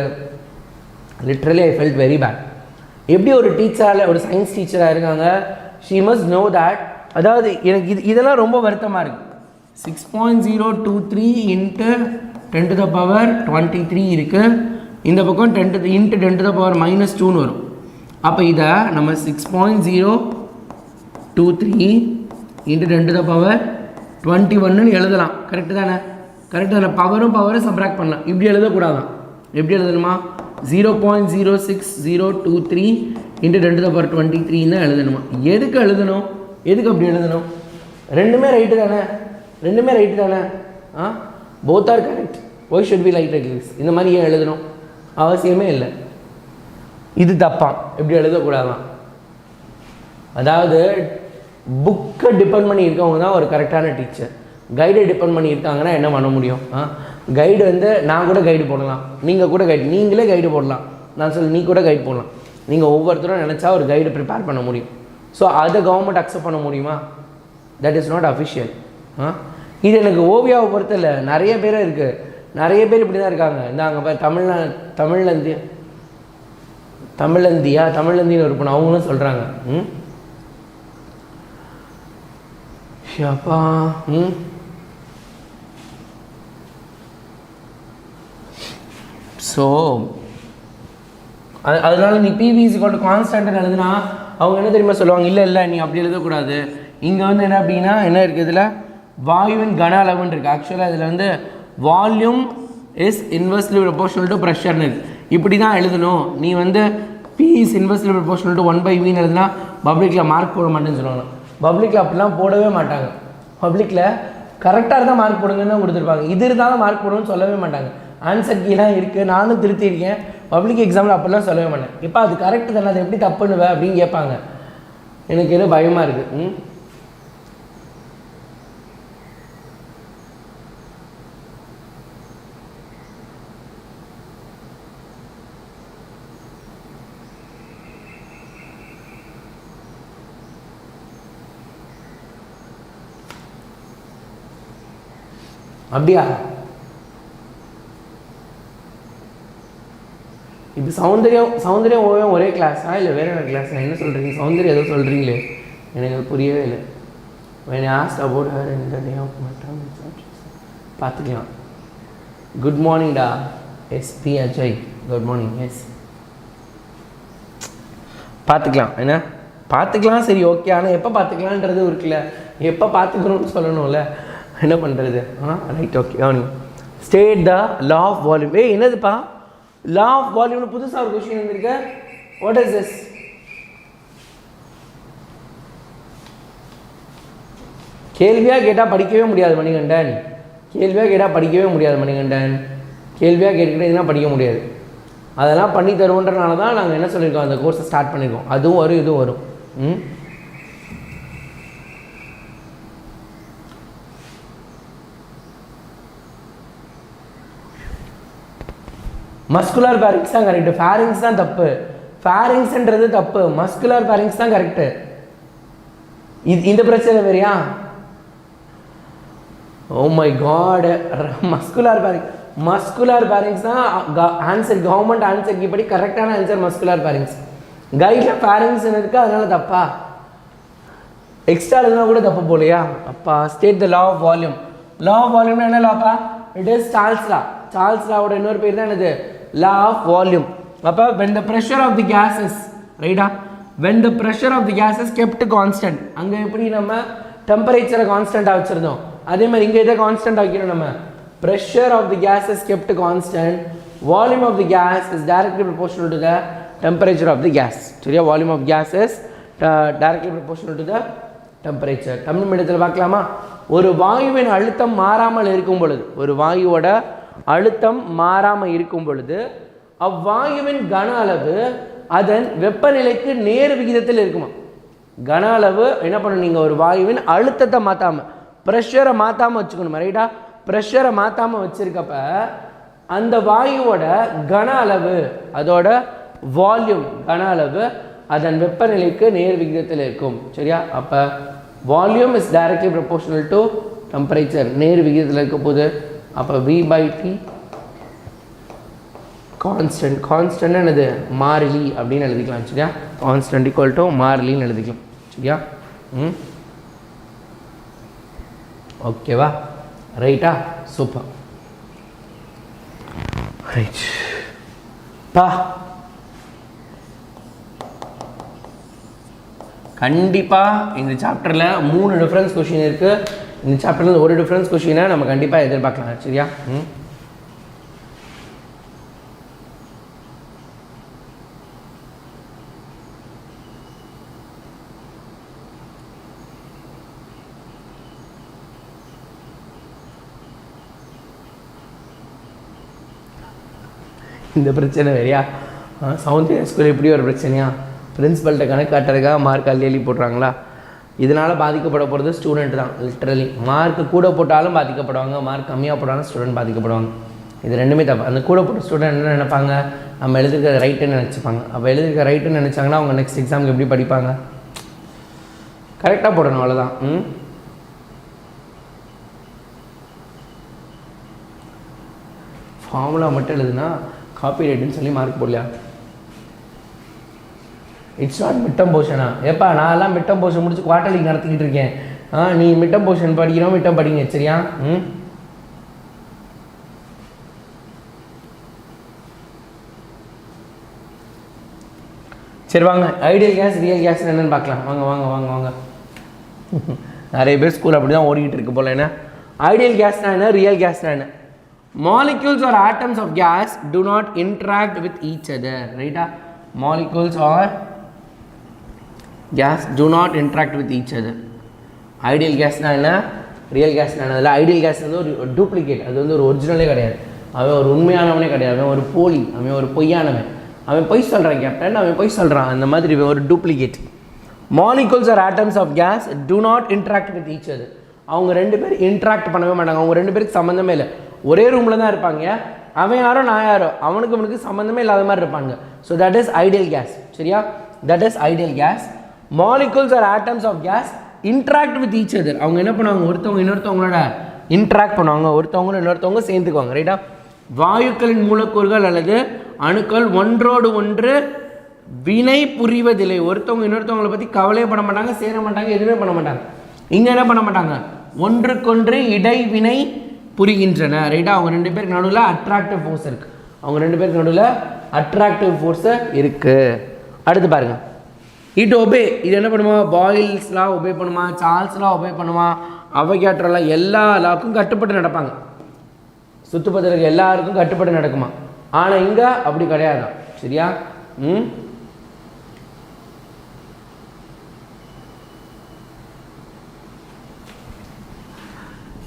literally I felt very bad. எப்படி ஒரு டீச்சரால், ஒரு சயின்ஸ் டீச்சராக இருக்காங்க, ஷீ மஸ்ட் நோ தேட். அதாவது எனக்கு இதெல்லாம் ரொம்ப வருத்தமாக இருக்குது. 6.023 இன்ட்டு 10 to the power 23 இருக்குது. இந்த பக்கம் 10 இன்ட்டு 10 to the power -2ன்னு வரும். அப்போ இதை நம்ம 6.023 இன்ட்டு 10 to the power 21ன்னு எழுதலாம். கரெக்டு தானே? கரெக்டு தானே? பவரை சப்ராக்ட் பண்ணலாம். இப்படி எழுதக்கூடாதான். எப்படி எழுதணுமா? 0.06023 இன்ட்டு 10 to the power 23 தான் எழுதணுமா? எதுக்கு எழுதணும்? எதுக்கு அப்படி எழுதணும்? ரெண்டுமே ரைட்டு தானே? ரெண்டுமே ரைட்டு தானே? Both are correct. Why should be like this? இந்த மாதிரி ஏன் எழுதணும்? அவசியமே இல்லை. இது தப்பா? எப்படி எழுதக்கூடாதான். அதாவது புக்கை டிபெண்ட் பண்ணி இருக்கவங்க தான் ஒரு கரெக்டான டீச்சர். கைடை டிபெண்ட் பண்ணி இருக்காங்கன்னா என்ன பண்ண முடியும்? கைடு வந்து நான் கூட கைடு போடலாம், நீங்கள் கூட கைடு, நீங்களே கைடு போடலாம். நான் சொல்ல நீ கூட கைடு போடலாம். நீங்கள் ஒவ்வொருத்தரும் நினச்சா ஒரு கைடு ப்ரிப்பேர் பண்ண முடியும். ஸோ அதை கவர்மெண்ட் அக்செப்ட் பண்ண முடியுமா? That is not official. இது எனக்கு ஓவியாவை பொறுத்தல நிறைய பேர் இருக்குது. நிறைய பேர் இப்படி தான் இருக்காங்க. இந்த அங்கே போய் தமிழந்தின்னு ஒரு பொண்ணு, அவங்களும் சொல்கிறாங்க. ஷப்பா. ஸோ அதனால நீ PV is equal to constant எழுதுனா அவங்க என்ன தெரியுமா சொல்லுவாங்க? இல்லை நீ அப்படி எழுதக்கூடாது. இங்கே வந்து என்ன அப்படின்னா என்ன இருக்குது, இதில் வாயுவின் கன அளவுன்னு இருக்குது. ஆக்சுவலாக இதில் வந்து volume is inversely proportional to ப்ரெஷர்னு இப்படி தான் எழுதணும். நீ வந்து P is inversely proportional to 1 by Vன்னு எழுதுனா பப்ளிக்கில் மார்க் போட மாட்டேன்னு சொல்லுவாங்க. பப்ளிக்கில் அப்படிலாம் போடவே மாட்டாங்க. பப்ளிக்கில் கரெக்டாக இருந்தால் மார்க் போடுங்கன்னு தான் கொடுத்துருப்பாங்க. இது இருந்தாலும் மார்க் போடணும்னு சொல்லவே மாட்டாங்க. ஆன்சர் கீழாக இருக்குது, நானும் திருத்திருக்கேன். பப்ளிக் எக்ஸாமில் அப்படிலாம் சொல்லவே மாட்டேன். இப்போ அது கரெக்டு தானே, அது எப்படி தப்புன்னுவேன் அப்படின்னு கேட்பாங்க. எனக்கு எதுவும் பயமாக இருக்குது. அப்படியா? இப்போ சௌந்தர்யம் ஓவியம் ஒரே கிளாஸா இல்லை வேறு என்ன கிளாஸா? என்ன சொல்கிறீங்க? சௌந்தர்யம் ஏதோ சொல்கிறீங்களே, எனக்கு புரியவே இல்லை. when I asked about her in the day of my term பார்த்துக்கலாம். குட் மார்னிங் டா SP Ajay, good morning. Yes பார்த்துக்கலாம். என்ன பார்த்துக்கலாம், சரி ஓகே. ஆனால் எப்போ பார்த்துக்கலான்றது இருக்குல்ல, எப்போ பார்த்துக்கணும்னு சொல்லணும்ல, என்ன பண்ணுறது? Right, okay. State the law of volume. என்னதுப்பா லா ஆஃப் வால்யூம்னு புதுசாக ஒரு கொஸ்டின் வந்திருக்கு. What is this? கேள்வியாக கேட்டால் படிக்கவே முடியாது மணிகண்டன். கேள்வியாக கேட்டால் படிக்கவே முடியாது மணிகண்டன். கேள்வியாக கேட்டுக்கிட்டீங்கன்னா படிக்க முடியாது. அதெல்லாம் பண்ணி தருவோன்றனால தான் நாங்கள் என்ன சொல்லியிருக்கோம், அந்த கோர்ஸை ஸ்டார்ட் பண்ணியிருக்கோம். அதுவும் வரும், இதுவும் வரும். மஸ்குலர் பேரிங்ஸ் தான் கரெக்டு. ஃபேரிங்ஸ் தான் தப்பு. ஃபேரிங்ஸ்ன்றது தப்பு, மஸ்குலர் பேரிங்ஸ் தான் கரெக்டு. இந்த பிரச்சனை வேறியா? Oh my God, muscular bearings தான் ஆன்சர். கவர்மெண்ட் ஆன்சர் கீ படி கரெக்டான ஆன்சர் மஸ்குலர் பேரிங்ஸ். கைடில் ஃபேரிங்ஸ் இருக்குது, அதனால தப்பா? எக்ஸ்ட்ரா இருந்தால் கூட தப்பு போலையா? அப்பா state the law of volume. Law of வால்யூம்னா என்ன லாப்பா? It is Charles law. Charles லாவோட இன்னொரு பேர் தான் என்னது? Law of volume. அப்போ when the pressure of the gas is ரைட்டா, when the pressure of the gas is kept constant. அங்க எப்படி நம்ம டெம்பரேச்சரை கான்ஸ்டன்ட்டா வச்சிருந்தோம் அதே மாதிரி இங்க இதை கான்ஸ்டன்ட் ஆக்கினோம் நம்ம pressure of the gas is kept constant, volume of the gas is directly proportional to the temperature of the gas. சரியா volume of gas is directly proportional to the temperature. Tamil மீடியத்தில் பார்க்கலாமா ஒரு வாயுவின் அழுத்தம் மாறாமல் இருக்கும் பொழுது ஒரு வாயுவோட அழுத்தம் மாறாமல் இருக்கும் பொழுது அவ்வாயுவின் கன அளவு அதன் வெப்பநிலைக்கு நேர் விகிதத்தில் இருக்குமா கன அளவு என்ன பண்ணணும் நீங்கள் ஒரு வாயுவின் அழுத்தத்தை மாற்றாமல் ப்ரெஷரை மாற்றாமல் வச்சுக்கணும் ரைட்டா ப்ரெஷரை மாற்றாமல் வச்சுருக்கப்ப அந்த வாயுவோட கன அளவு அதோட வால்யூம் கன அளவு அதன் வெப்பநிலைக்கு நேர் விகிதத்தில் இருக்கும் சரியா அப்போ volume is directly proportional to temperature நேர் விகிதத்தில் இருக்க போது அப்போ V/T கான்ஸ்டன்ட் கான்ஸ்டன்ட் என்னது மாறிலி அப்படின்னு எழுதிக்கலாம் சரியா கான்ஸ்டன்ட் ஈக்குவல் டு மாறிலின்னு எழுதிக்கலாம் சரியா ஓகேவா ரைட்டா சூப்பர் ரைட் பா கண்டிப்பாக இந்த சாப்டரில் 3 டிஃப்ரென்ஸ் கொஷின் இருக்குது இந்த சாப்டரில் ஒரு டிஃப்ரென்ஸ் கொஷினை நம்ம கண்டிப்பாக எதிர்பார்க்கலாம் சரியா இந்த பிரச்சனை வேறையா சவுந்தர்யா ஸ்கூல் எப்படி ஒரு பிரச்சனையா பிரின்ஸிபல்கிட்ட கணக்கு காட்டுறதுக்காக மார்க் அள்ளி போடுறாங்களா இதனால் பாதிக்கப்பட போகிறது ஸ்டூடெண்ட் தான் லிட்ரலி மார்க் கூட போட்டாலும் பாதிக்கப்படுவாங்க மார்க் கம்மியாக போட்டாலும் ஸ்டூடெண்ட் பாதிக்கப்படுவாங்க இது ரெண்டுமே தப்பு அந்த கூட போட்ட ஸ்டூடெண்ட் என்ன நினைப்பாங்க நம்ம எழுதிருக்க ரைட்டுன்னு நினச்சிப்பாங்க அப்போ எழுதிருக்க ரைட்டுன்னு நினச்சாங்கன்னா அவங்க நெக்ஸ்ட் எக்ஸாமுக்கு எப்படி படிப்பாங்க கரெக்டாக போடணும் அவ்வளோதான் ஃபார்முலா மட்டும் எழுதுனா காப்பி ரைட்டுன்னு சொல்லி மார்க் போடலையா இட்ஸ் நாட் மிட்டம் போர்ஷனா ஏப்பா நான் எல்லாம் மிட்டம் போர்ஷன் முடிச்சு குவார்டர்லிக்கு நடத்திக்கிட்டு இருக்கேன் நீ மிட்டம் போர்ஷன் படிக்கிறோம் மிட்டம் படிங்க சரியா சரி வாங்க ஐடியல் கேஸ் ரியல் கேஸ் என்னன்னு பார்க்கலாம் வாங்க வாங்க வாங்க வாங்க நிறைய பேர் ஸ்கூல் அப்படி தான் ஓடிக்கிட்டு இருக்கு போல என்ன ஐடியல் கேஸ்னா என்ன ரியல் கேஸ்னா என்ன molecules or atoms of gas do not interact with each other right molecules or gas do not interact with each other ideal gas na enna real gas na adha ideal gas வந்து ஒரு duplicate அது வந்து ஒரு ஒரிஜினலே கிடையாது அவன் ஒரு உண்மையானவனே கிடையாது அவன் ஒரு போலி அவன் ஒரு பொய்யானவன் அவன் பொய் சொல்றான் கேப்டன் அவன் பொய் சொல்றான் அந்த மாதிரி ஒரு duplicate molecules or atoms of gas do not interact with each other அவங்க ரெண்டு பேர் இன்ட்ராக்ட் பண்ணவே மாட்டாங்க அவங்க ரெண்டு பேருக்கு சம்மந்தமே இல்லை ஒரே ரூமில் தான் இருப்பாங்க அவன் யாரோ நான் யாரோ அவனுக்கு சம்மந்தமே இல்லாத மாதிரி இருப்பாங்க so that is ideal gas சரியா that is ideal gas molecules or atoms of gas interact with each other அவங்க என்ன பண்ணுவாங்க ஒருத்தவங்க இன்னொருத்தவங்களோட இன்ட்ராக்ட் பண்ணுவாங்க ஒருத்தவங்க இன்னொருத்தவங்க சேர்ந்துக்குவாங்க ரைட்டா வாயுக்களின் மூலக்கூறுகள் அல்லது அணுக்கள் ஒன்றோடு ஒன்று வினை புரிவதில்லை ஒருத்தவங்க இன்னொருத்தவங்களை பற்றி கவலையே பண்ண மாட்டாங்க சேர மாட்டாங்க எதுவுமே பண்ண மாட்டாங்க இங்கே என்ன பண்ண மாட்டாங்க ஒன்றுக்கொன்று இடைவினை புரிகின்றன ரைட்டா அவங்க ரெண்டு பேருக்கு நடுவில் அட்ராக்டிவ் ஃபோர்ஸ் இருக்குது அவங்க ரெண்டு பேருக்கு நடுவில் அட்ராக்டிவ் ஃபோர்ஸு இருக்குது அடுத்து பாருங்கள் இட் ஒபே இது என்ன பண்ணுமா பாயில்ஸ்லாம் ஒபே பண்ணுமா சார்ல்ஸ்லாம் ஒபே பண்ணுமா அவைகாட்ரோலாம் எல்லா லாக்கும் கட்டுப்பட்டு நடப்பாங்க சுற்றுப்பத்திற்கு எல்லாருக்கும் கட்டுப்பட்டு நடக்குமா ஆனால் இங்கே அப்படி கிடையாதான் சரியா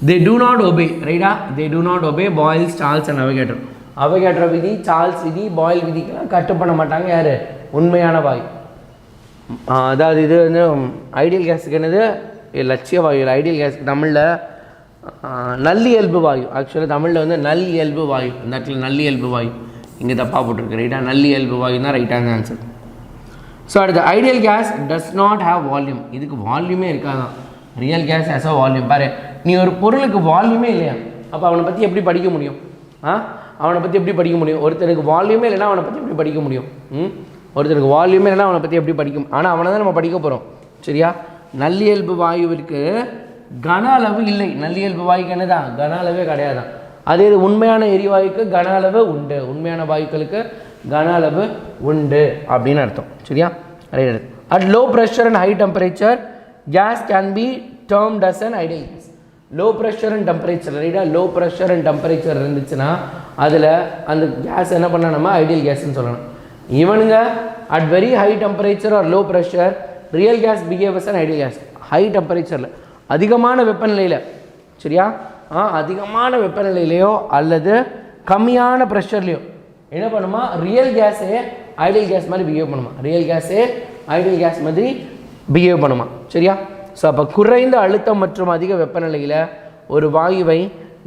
they do not obey right they do not obey Boyle's Charles and Avogadro விதி சார்ல்ஸ் விதி பாயில் விதிக்கெல்லாம் கட்டுப்பட மாட்டாங்க யார் உண்மையான வாயு அதாவது இது வந்து ஐடியல் கேஸுக்கு என்னது லட்சிய வாயு ஐடியல் கேஸுக்கு தமிழில் நல்லியல்பு வாயு ஆக்சுவலாக தமிழில் வந்து நல்லியல்பு வாயு இந்த இடத்துல நல்லியல்பு வாயு இங்கே தப்பாக போட்டிருக்கு ரைட்டா நல்லியல்பு வாயு தான் ரைட்டான ஆன்சர் ஸோ அடுத்த ideal gas does not have volume இதுக்கு வால்யூமே இருக்காதான் real gas has a volume பாரு நீ ஒரு பொருளுக்கு வால்யூமே இல்லையா அப்போ அவனை பற்றி எப்படி படிக்க முடியும் அவனை பற்றி எப்படி படிக்க முடியும் ஒருத்தனுக்கு வால்யூமே இல்லைன்னா அவனை பற்றி எப்படி படிக்க முடியும் ஒருத்தனுக்கு வால்யூமே இல்லைன்னா அவனை பற்றி எப்படி படிக்கும் ஆனால் அவனை தான் நம்ம படிக்க போகிறோம் சரியா நல்லியல்பு வாயுவிற்கு கன அளவு இல்லை நல்லியல்பு வாயுக்கு என்னதான் கன அளவே கிடையாதான் அதே இது உண்மையான எரிவாயுக்கு கன அளவு உண்டு உண்மையான வாயுக்களுக்கு கன அளவு உண்டு அப்படின்னு அர்த்தம் சரியா right At low pressure and high temperature, gas can be termed as an ideal gas. Low pressure and temperature, right? Low pressure and temperature இருந்துச்சுன்னா அதில் அந்த கேஸ் என்ன பண்ணால் நம்ம ஐடியல் கேஸ்ன்னு சொல்லணும். இவனுங்க at very high temperature or low pressure, real gas behave as an ideal gas. High temperature அதிகமான வெப்பநிலையில், சரியா, அதிகமான வெப்பநிலையிலையோ அல்லது கம்மியான ப்ரெஷர்லையோ என்ன பண்ணுமா, ரியல் கேஸே ஐடியல் கேஸ் மாதிரி பிஹேவ் பண்ணுமா, ரியல் கேஸே ஐடியல் கேஸ் மாதிரி பிஹேவ் பண்ணுமா, சரியா. ஸோ அப்போ குறைந்த அழுத்தம் மற்றும் அதிக வெப்பநிலையில் ஒரு வாயுவை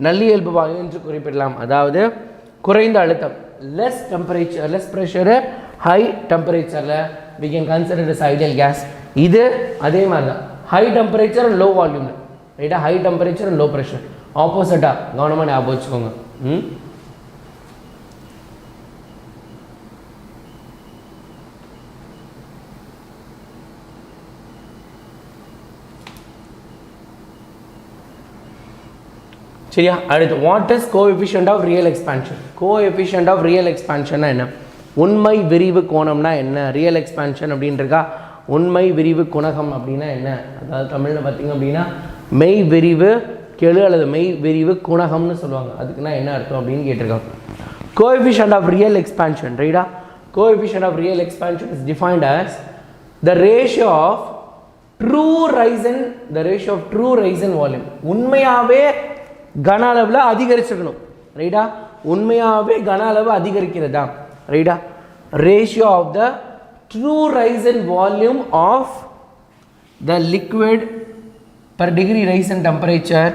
நல்லியல்பு வாயு என்று குறிப்பிடலாம். அதாவது குறைந்த அழுத்தம், less temperature, less pressure, high டெம்பரேச்சரில் we can consider this ideal gas. இது அதே மாதிரி தான், ஹை டெம்பரேச்சர் அண்ட் லோ வால்யூமில், ரைட்டா, high temperature and low pressure, ஆப்போசிட்டாக கவனமாக ஞாபகம் வச்சுக்கோங்க. சரியா. அடுத்து, what is coefficient of real expansion? Coefficient of real எக்ஸ்பான்ஷன்னா என்ன? உண்மை விரிவு கோணம்னா என்ன? ரியல் எக்ஸ்பான்ஷன் அப்படின்றக்கா உண்மை விரிவு குணகம் அப்படின்னா என்ன? அதாவது தமிழில் பார்த்திங்க அப்படின்னா மெய் விரிவு கெழு அல்லது மெய் விரிவு குணகம்னு சொல்லுவாங்க. அதுக்குன்னா என்ன அர்த்தம் அப்படின்னு கேட்டிருக்காங்க. கோஎஃபிஷியன்ட் ஆஃப் ரியல் எக்ஸ்பான்ஷன், ரைட்டா, coefficient of real expansion is defined as the ratio of true rise in volume. உண்மையாகவே கன அளவில் அதிகரிச்சிருக்கணும், ரைட்டா, உண்மையாகவே கன அளவு அதிகரிக்கிறதா, ரைட்டா, ratio of the true rise in volume of the liquid per degree rise in temperature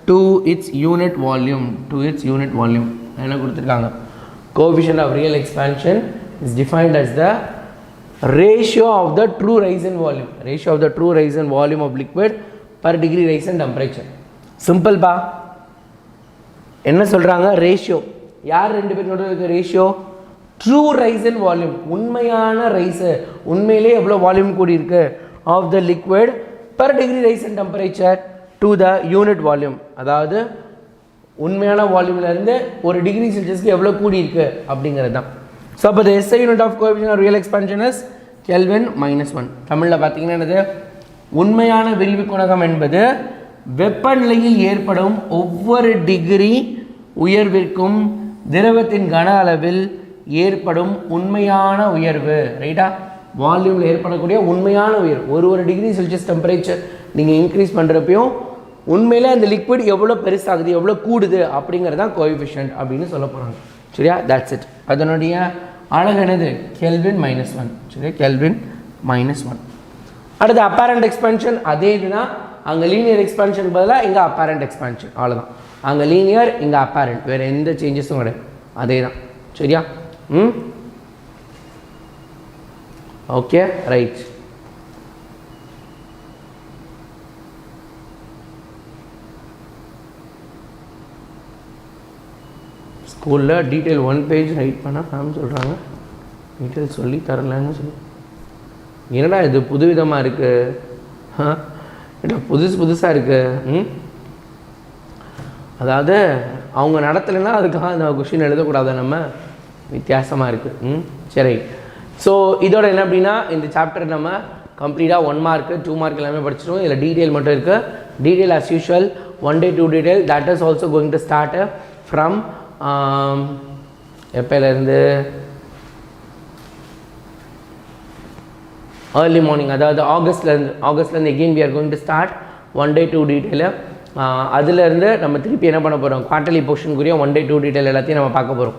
to its unit volume, என்ன கொடுத்துருக்காங்க? coefficient of real expansion is defined as the ratio of the true rise in volume of liquid per degree rise in temperature. simple பா. என்ன சொல்கிறாங்க? Ratio. யார் ரெண்டு பேர் நடுவில் இருக்க ratio? True rise in volume, உண்மையான ரைஸு, உண்மையிலே எவ்வளோ வால்யூம் கூடி இருக்கு, of the liquid per degree rise in temperature to the unit volume. அதாவது உண்மையான வால்யூம்லேருந்து ஒரு டிகிரி செல்சியஸ்க்கு எவ்வளோ கூடி இருக்கு அப்படிங்கிறது தான். ஸோ அப்போ the SI unit of coefficient of real expansion is kelvin -1. தமிழில் பார்த்தீங்கன்னா என்னது? உண்மையான விரிவு குணகம் என்பது வெப்பநிலையில் ஏற்படும் ஒவ்வொரு டிகிரி உயர்விற்கும் திரவத்தின் கன அளவில் ஏற்படும் உண்மையான உயர்வு, ரைட்டா, வால்யூமில் ஏற்படக்கூடிய உண்மையான உயர்வு. ஒரு டிகிரி செல்சியஸ் டெம்பரேச்சர் நீங்கள் இன்க்ரீஸ் பண்ணுறப்பையும் உண்மையிலே அந்த லிக்விட் எவ்வளோ பெருசாகுது, எவ்வளோ கூடுது அப்படிங்கிறது தான் கோஎஃபிஷியன்ட் அப்படின்னு சொல்ல போகிறாங்க, சரியா. That's it. அதனுடைய அழகு என்னது? கெல்வின் -1, சரியா, கெல்வின் -1. அடுத்து அப்பேரண்ட் எக்ஸ்பான்ஷன், அதே இதுதான். அங்கே லீனியர் எக்ஸ்பான்ஷன் பதிலாக இங்கே அப்பேரண்ட் எக்ஸ்பான்ஷன், அவ்வளோதான். அங்கே லீனியர், இங்கே அப்பேரண்ட், வேறு எந்த சேஞ்சஸும் கிடையாது, அதே தான், சரியா. Okay, right. ஸ்கூலில் டீட்டெயில் 1 பேஜ் ரைட் பண்ணால் மேம் சொல்கிறாங்க, டீட்டெயில் சொல்லி தரலன்னு சொல்லி. என்னடா இது புதுவிதமாக இருக்குது, புதுசாக இருக்குது. அதாவது அவங்க நடத்தலைன்னா அதுக்காக அந்த கொஷின் எழுதக்கூடாது, நம்ம வித்தியாசமாக இருக்குது. சரி. ஸோ இதோட என்ன அப்படின்னா இந்த சாப்டர் நம்ம கம்ப்ளீட்டாக 1 மார்க்கு 2 மார்க் எல்லாமே படிச்சிடுவோம். இதில் டீட்டெயில் மட்டும் இருக்குது. Detail as usual 1 day 2 detail that is also going to start from எப்போலேருந்து ஏர்லி மார்னிங், அதாவது ஆகஸ்ட்லேருந்து again we are going to start 1 day 2 detail. அதிலேருந்து நம்ம திருப்பி என்ன பண்ண போகிறோம், குவார்ட்டர்லி போர்ஷனுக்குரிய 1 day 2 detail எல்லாத்தையும் நம்ம பார்க்க போகிறோம்.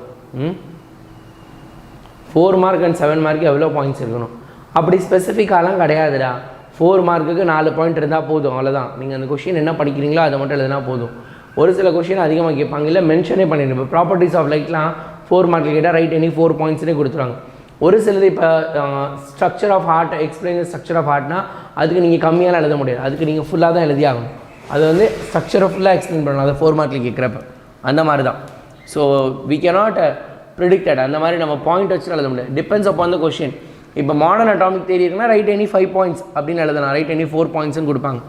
4 மார்க் அண்ட் 7 மார்க்கு எவ்வளோ பாயிண்ட்ஸ் இருக்கணும் அப்படி ஸ்பெசிஃபிக்காலாம் கிடையாதுடா. 4 மார்க்குக்கு 4 பாயிண்ட் இருந்தால் போதும், அவ்வளோதான். நீங்கள் அந்த கொஷின் என்ன படிக்கிறீங்களோ அதை மட்டும் எழுதினா போதும். ஒரு சில கொஷின் அதிகமாக கேட்பாங்க, இல்லை மென்ஷனே பண்ணிடுங்க. இப்போ ப்ராப்பர்ட்டிஸ் ஆஃப் லைட்லாம் 4 மார்க்கு கேட்டால் ரைட் எனி 4 பாயிண்ட்ஸ்னே கொடுத்துருவாங்க. ஒரு சிலது இப்போ structure of heart, explain structure of ஹார்ட்னா அதுக்கு நீங்கள் கம்மியாக எழுத முடியாது, அதுக்கு நீங்கள் ஃபுல்லாக தான் எழுதி ஆகணும். அது வந்து ஸ்ட்ரக்சரை ஃபுல்லாக எக்ஸ்பிளைன் பண்ணணும், அதை 4 மார்க்கில் கேட்குறப்ப அந்த மாதிரி தான். ஸோ வி கேனாட் ப்ரிடிக்டட், அந்த மாதிரி நம்ம பாயிண்ட் வச்சு எழுத முடியாது, டிபெண்ட்ஸ் அப்பான் த கொஷின். இப்போ மாடர்ன் அட்டாமிக் தியரி இருக்குன்னா ரைட் எனி 5 பாயிண்ட்ஸ் அப்படின்னு எழுதலாம், ரைட் எனி 4 பாயிண்ட்ஸ்னு கொடுப்பாங்க.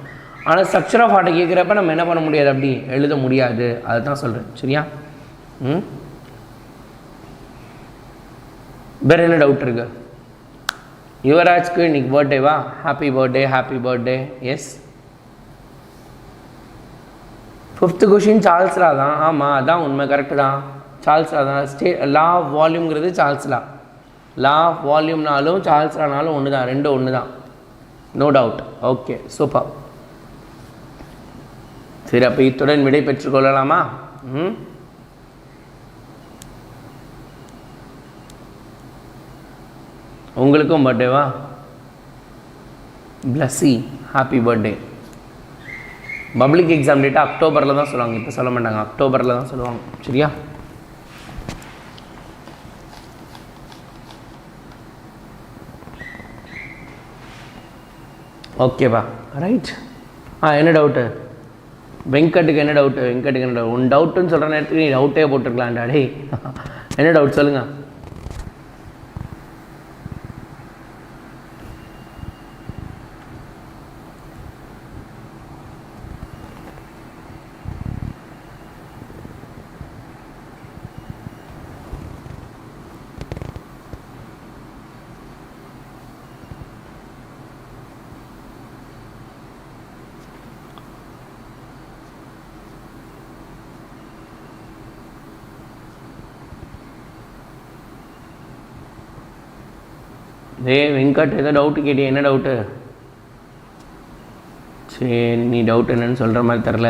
ஆனால் ஸ்ட்ரக்சர் ஆஃப் ஹார்ட்டை கேட்குறப்ப நம்ம என்ன பண்ண முடியாது, அப்படி எழுத முடியாது, அதை தான் சொல்கிறேன், சரியா. வேறு என்ன டவுட் இருக்குது? யுவராஜ்க்கு இன்னைக்கு பர்த்டேவா? Happy birthday. Yes. 5th question சார்ல்ஸ்லா தான். ஆமாம், அதான் உண்மை, கரெக்டு தான். சார்ல்ஸ்லா தான். Law of வால்யூம்ங்கிறது சார்ல்ஸ்லா. லா ஆஃப் வால்யூம்னாலும் சார்ல்ஸ்லானாலும் ஒன்று தான், ரெண்டும் ஒன்று தான், நோ டவுட். Okay, super. சரி, அப்போ இத்துடன் விடை பெற்றுக்கொள்ளலாமா? உங்களுக்கும் பர்த்டேவா? பிளஸ்ஸி ஹாப்பி பர்த்டே. பப்ளிக் எக்ஸாம் டேட்டா அக்டோபரில் தான் சொல்லுவாங்க, இப்போ சொல்ல மாட்டாங்க, அக்டோபரில் தான் சொல்லுவாங்க. சரியா? ஓகேவா, ரைட். என்ன டவுட்டு? வெங்கட்டுக்கு என்ன டவுட்டு? உன் டவுட்டுன்னு சொல்கிற நேரத்துக்கு நீ டவுட்டே போட்டிருக்கலாம்டா. டே, என்ன டவுட் சொல்லுங்கள். வெங்கட் ஏதோ டவுட்டு கேட்டியா? என்ன டவுட்டு? சரி, நீ டவுட் என்னன்னு சொல்கிற மாதிரி தெரில.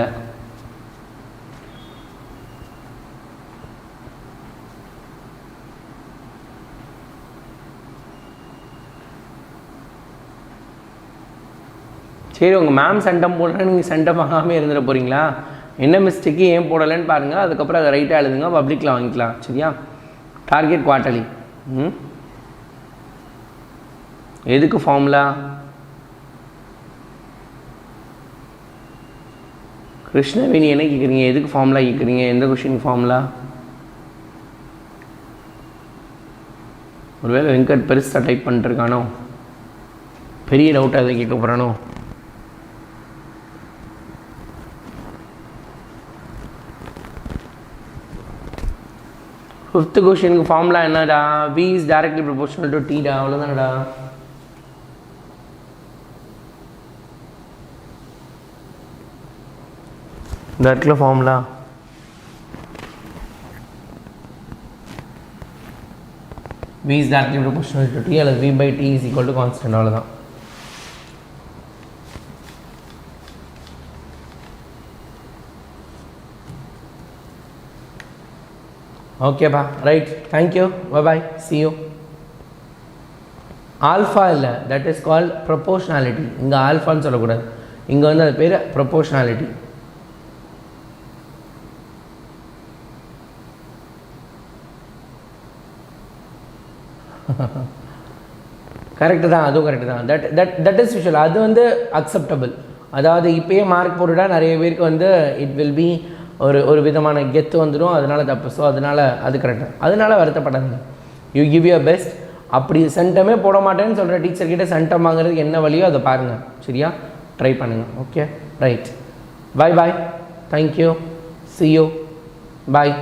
சரி, உங்கள் மேம் சென்டம் போடலன்னு நீங்கள் சென்டம் வாங்காமல் இருந்துட போகிறீங்களா? என்ன மிஸ்டேக்கு ஏன் போடலைன்னு பாருங்கள், அதுக்கப்புறம் அதை ரைட்டாக எழுதுங்க, பப்ளிக்கில் வாங்கிக்கலாம். சரியா? Target quarterly. எதுக்கு ஃபார்முலா? கிருஷ்ணவேணி என்ன கேட்குறீங்க? எதுக்கு ஃபார்முலா கேட்குறீங்க? எந்த கொஷின் ஃபார்முலா? ஒருவேளை வெங்கட் பெருசாக டைப் பண்ணிட்டுருக்கானோ? பெரிய டவுட்டாக எதை கேட்க போகிறானோ? ஃபிஃப்த்து கொஷினுக்கு ஃபார்முலா என்னடா? V is directly proportional to T டா. அவ்வளோதானடா. இந்த இடத்துல formula V is directly proportional to T அல்லது V by T is equal to constant. அவ்வளோதான். ஓகேப்பா, right. Thank you, bye, see you. Alpha இல்லை, தட் இஸ் கால்ட் ப்ரொபோஷ்னாலிட்டி. இங்கே ஆல்ஃபான்னு சொல்லக்கூடாது, இங்கே வந்து அது பேர் ப்ரொபோஷ்னாலிட்டி. கரெக்டு தான், அதுவும் கரெக்டு தான். தட் இஸ் யூஷுவல், அது வந்து அக்செப்டபிள். அதாவது இப்போயே மார்க் போட்டுட்டா நிறைய பேருக்கு வந்து இட் வில் பி ஒரு விதமான கெத்து வந்துடும், அதனால் தப்பு. ஸோ அதனால் அது கரெக்டு, அதனால் வருத்தப்படாதீங்க. You give your best. அப்படி சென்டமே போட மாட்டேன்னு சொல்கிற டீச்சர்கிட்ட சென்டம் வாங்குறதுக்கு என்ன வழியோ அதை பாருங்கள். சரியா? ட்ரை பண்ணுங்கள். Okay, right. Bye, thank you, C you, bye.